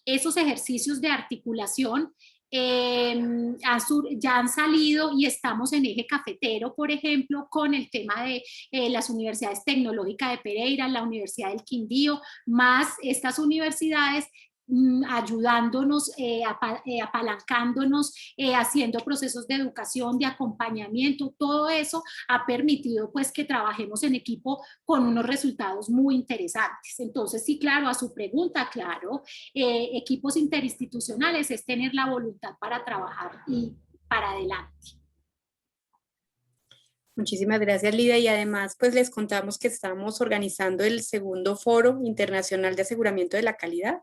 esos ejercicios de articulación ya han salido y estamos en eje cafetero, por ejemplo, con el tema de las universidades tecnológicas de Pereira, la Universidad del Quindío, más estas universidades ayudándonos, apalancándonos, haciendo procesos de educación, de acompañamiento, todo eso ha permitido pues que trabajemos en equipo con unos resultados muy interesantes. Entonces sí, claro, a su pregunta, claro, equipos interinstitucionales es tener la voluntad para trabajar y para adelante. Muchísimas gracias, Lidia. Y además, pues les contamos que estamos organizando el segundo Foro Internacional de Aseguramiento de la Calidad,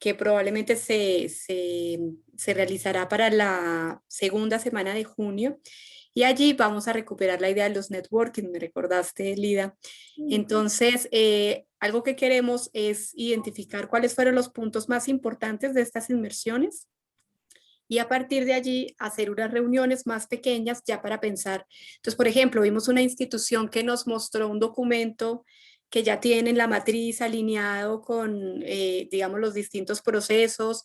que probablemente se realizará para la segunda semana de junio. Y allí vamos a recuperar la idea de los networking, me recordaste, Lida. Entonces, algo que queremos es identificar cuáles fueron los puntos más importantes de estas inmersiones y a partir de allí hacer unas reuniones más pequeñas ya para pensar. Entonces, por ejemplo, vimos una institución que nos mostró un documento que ya tienen la matriz alineado con, digamos, los distintos procesos.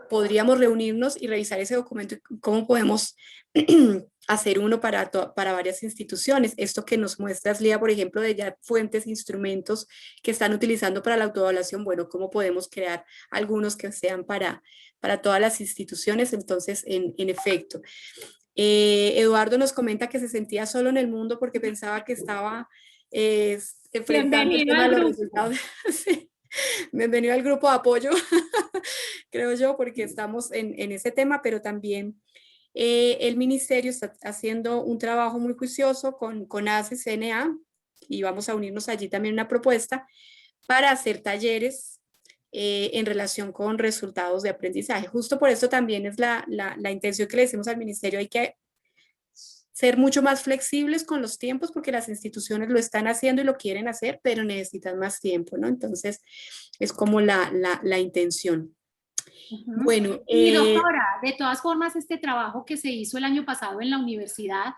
Podríamos reunirnos y revisar ese documento y cómo podemos hacer uno para varias instituciones. Esto que nos muestras, Lía, por ejemplo, de ya fuentes, instrumentos que están utilizando para la autoevaluación, bueno, cómo podemos crear algunos que sean para todas las instituciones. Entonces, en efecto. Eduardo nos comenta que se sentía solo en el mundo porque pensaba que estaba enfrentando el tema de los resultados. Sí. Bienvenido al grupo de apoyo, creo yo, porque estamos en ese tema, pero también el ministerio está haciendo un trabajo muy juicioso con ACE, CNA, y vamos a unirnos allí también una propuesta para hacer talleres en relación con resultados de aprendizaje. Justo por eso también es la intención que le decimos al ministerio, hay que ser mucho más flexibles con los tiempos porque las instituciones lo están haciendo y lo quieren hacer, pero necesitan más tiempo, ¿no? Entonces, es como la intención. Bueno, y doctora, de todas formas, este trabajo que se hizo el año pasado en la universidad,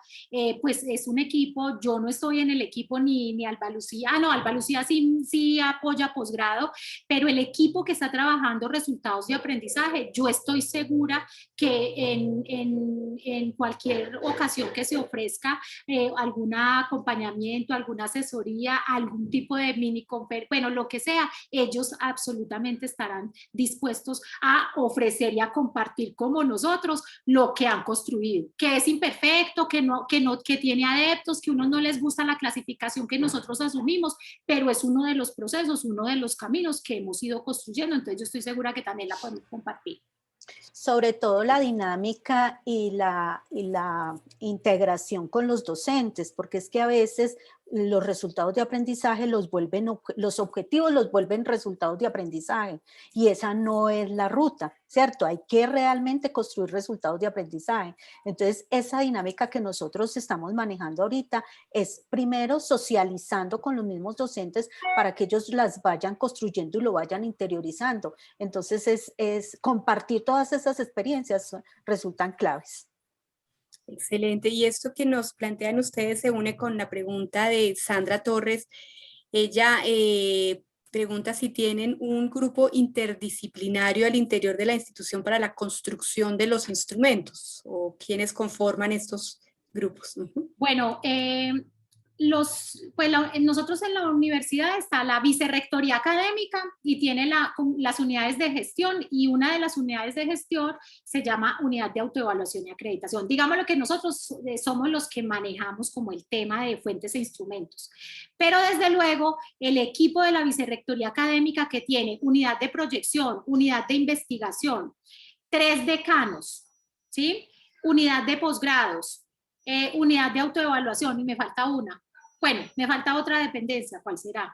pues es un equipo. Yo no estoy en el equipo ni Alba Lucía, no, Alba Lucía sí apoya posgrado, pero el equipo que está trabajando resultados de aprendizaje, yo estoy segura que en cualquier ocasión que se ofrezca algún acompañamiento, alguna asesoría, algún tipo de mini conferencia, bueno, lo que sea, ellos absolutamente estarán dispuestos a ofrecer y a compartir como nosotros lo que han construido, que es imperfecto, que tiene adeptos, que a unos no les gusta la clasificación que nosotros asumimos, pero es uno de los procesos, uno de los caminos que hemos ido construyendo. Entonces yo estoy segura que también la podemos compartir. Sobre todo la dinámica y la integración con los docentes, porque es que a veces los resultados de aprendizaje los objetivos los vuelven resultados de aprendizaje, y esa no es la ruta, ¿cierto? Hay que realmente construir resultados de aprendizaje. Entonces, esa dinámica que nosotros estamos manejando ahorita es primero socializando con los mismos docentes para que ellos las vayan construyendo y lo vayan interiorizando. Entonces, es compartir todas esas experiencias resultan claves. Excelente. Y esto que nos plantean ustedes se une con la pregunta de Sandra Torres. Ella pregunta si tienen un grupo interdisciplinario al interior de la institución para la construcción de los instrumentos o quiénes conforman estos grupos. Bueno, nosotros en la universidad está la vicerrectoría académica y tiene las unidades de gestión, y una de las unidades de gestión se llama unidad de autoevaluación y acreditación. Digamos lo que nosotros somos los que manejamos como el tema de fuentes e instrumentos. Pero desde luego el equipo de la vicerrectoría académica, que tiene unidad de proyección, unidad de investigación, 3 decanos, ¿sí? Unidad de posgrados, unidad de autoevaluación, y me falta una. Bueno, me falta otra dependencia, ¿cuál será?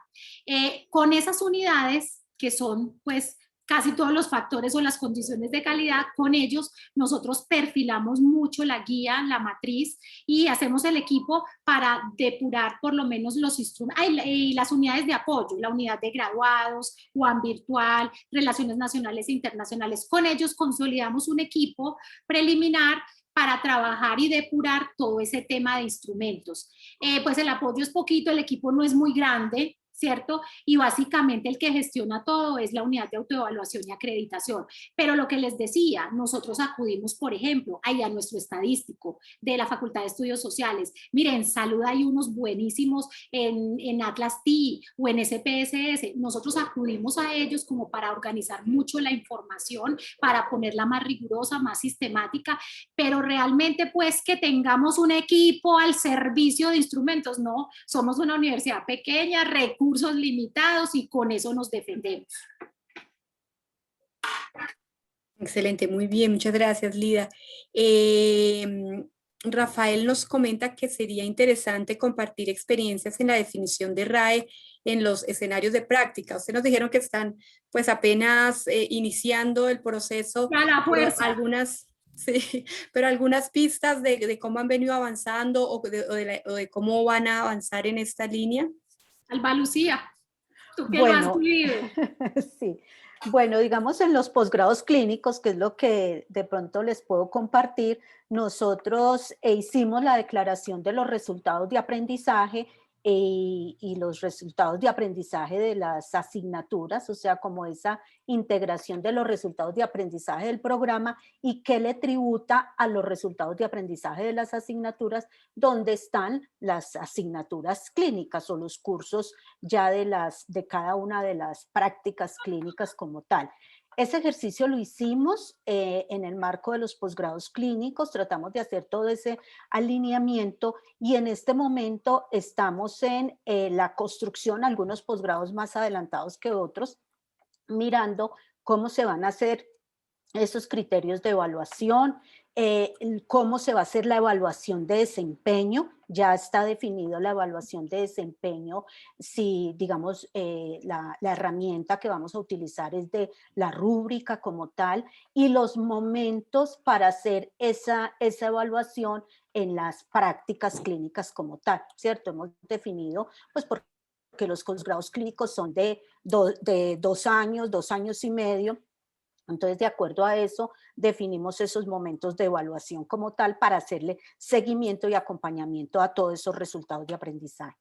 Con esas unidades, que son pues casi todos los factores o las condiciones de calidad. Con ellos nosotros perfilamos mucho la guía, la matriz, y hacemos el equipo para depurar por lo menos los instrumentos y las unidades de apoyo, la unidad de graduados, UAM virtual, relaciones nacionales e internacionales. Con ellos consolidamos un equipo preliminar para trabajar y depurar todo ese tema de instrumentos. Pues el apoyo es poquito, el equipo no es muy grande, ¿cierto? Y básicamente el que gestiona todo es la unidad de autoevaluación y acreditación. Pero lo que les decía, nosotros acudimos, por ejemplo, ahí a nuestro estadístico de la Facultad de Estudios Sociales. Miren, en salud hay unos buenísimos en Atlas TI o en SPSS. Nosotros acudimos a ellos como para organizar mucho la información, para ponerla más rigurosa, más sistemática, pero realmente pues que tengamos un equipo al servicio de instrumentos, no, somos una universidad pequeña, recursos limitados, y con eso nos defendemos. Excelente, muy bien, muchas gracias, Lida. Rafael nos comenta que sería interesante compartir experiencias en la definición de RAE en los escenarios de práctica. Ustedes nos dijeron que están pues apenas iniciando el proceso. A la fuerza. Sí, pero algunas pistas de cómo han venido avanzando o de cómo van a avanzar en esta línea. Alba Lucía, tú que lo has vivido. Sí. Bueno, digamos en los posgrados clínicos, que es lo que de pronto les puedo compartir, nosotros hicimos la declaración de los resultados de aprendizaje y los resultados de aprendizaje de las asignaturas, o sea, como esa integración de los resultados de aprendizaje del programa y qué le tributa a los resultados de aprendizaje de las asignaturas, donde están las asignaturas clínicas o los cursos ya de cada una de las prácticas clínicas como tal. Ese ejercicio lo hicimos en el marco de los posgrados clínicos, tratamos de hacer todo ese alineamiento y en este momento estamos en la construcción, algunos posgrados más adelantados que otros, mirando cómo se van a hacer esos criterios de evaluación, cómo se va a hacer la evaluación de desempeño. Ya está definido la evaluación de desempeño, si digamos la herramienta que vamos a utilizar es de la rúbrica como tal, y los momentos para hacer esa evaluación en las prácticas clínicas como tal, ¿cierto? Hemos definido, pues porque los posgrados clínicos son de 2 años, 2 años y medio. Entonces, de acuerdo a eso, definimos esos momentos de evaluación como tal para hacerle seguimiento y acompañamiento a todos esos resultados de aprendizaje.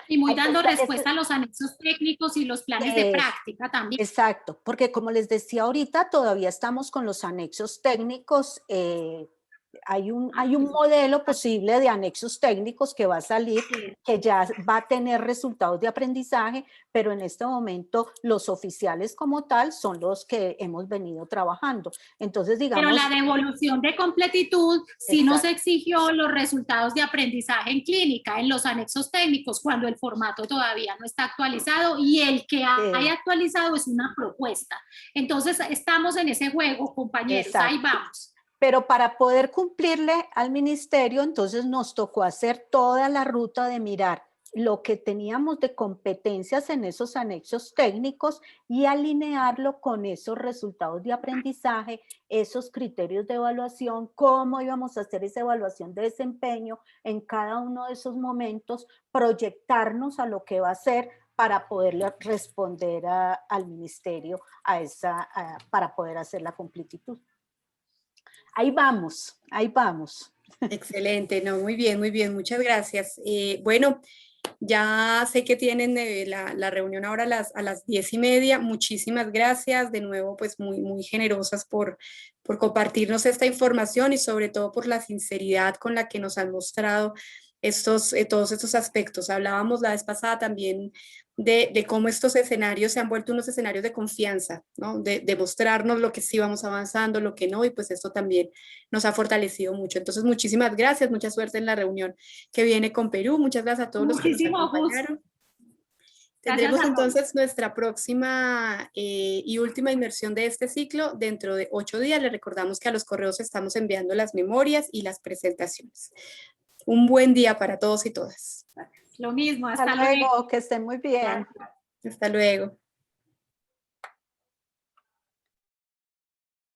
Y muy dando respuesta a los anexos técnicos y los planes de práctica también. Exacto, porque como les decía ahorita, todavía estamos con los anexos técnicos. Hay un modelo posible de anexos técnicos que va a salir, que ya va a tener resultados de aprendizaje, pero en este momento los oficiales como tal son los que hemos venido trabajando. Entonces, digamos... Pero la devolución de completitud sí nos exigió los resultados de aprendizaje en clínica, en los anexos técnicos, cuando el formato todavía no está actualizado y el que haya actualizado es una propuesta. Entonces, estamos en ese juego, compañeros, exacto. Ahí vamos. Pero para poder cumplirle al ministerio, entonces nos tocó hacer toda la ruta de mirar lo que teníamos de competencias en esos anexos técnicos y alinearlo con esos resultados de aprendizaje, esos criterios de evaluación, cómo íbamos a hacer esa evaluación de desempeño en cada uno de esos momentos, proyectarnos a lo que va a ser para poderle responder al ministerio para poder hacer la completitud. Ahí vamos, ahí vamos. Excelente, no, muy bien, muchas gracias. Bueno, ya sé que tienen la reunión ahora a las 10:30, muchísimas gracias, de nuevo pues muy generosas por compartirnos esta información y sobre todo por la sinceridad con la que nos han mostrado todos estos aspectos. Hablábamos la vez pasada también de cómo estos escenarios se han vuelto unos escenarios de confianza, ¿no? De mostrarnos lo que sí vamos avanzando, lo que no, y pues esto también nos ha fortalecido mucho. Entonces, muchísimas gracias, mucha suerte en la reunión que viene con Perú. Muchas gracias a todos los que nos acompañaron. Tendremos entonces nuestra próxima y última inmersión de este ciclo dentro de 8 días. Les recordamos que a los correos estamos enviando las memorias y las presentaciones. Un buen día para todos y todas. Lo mismo, hasta luego. Que estén muy bien. Hasta luego.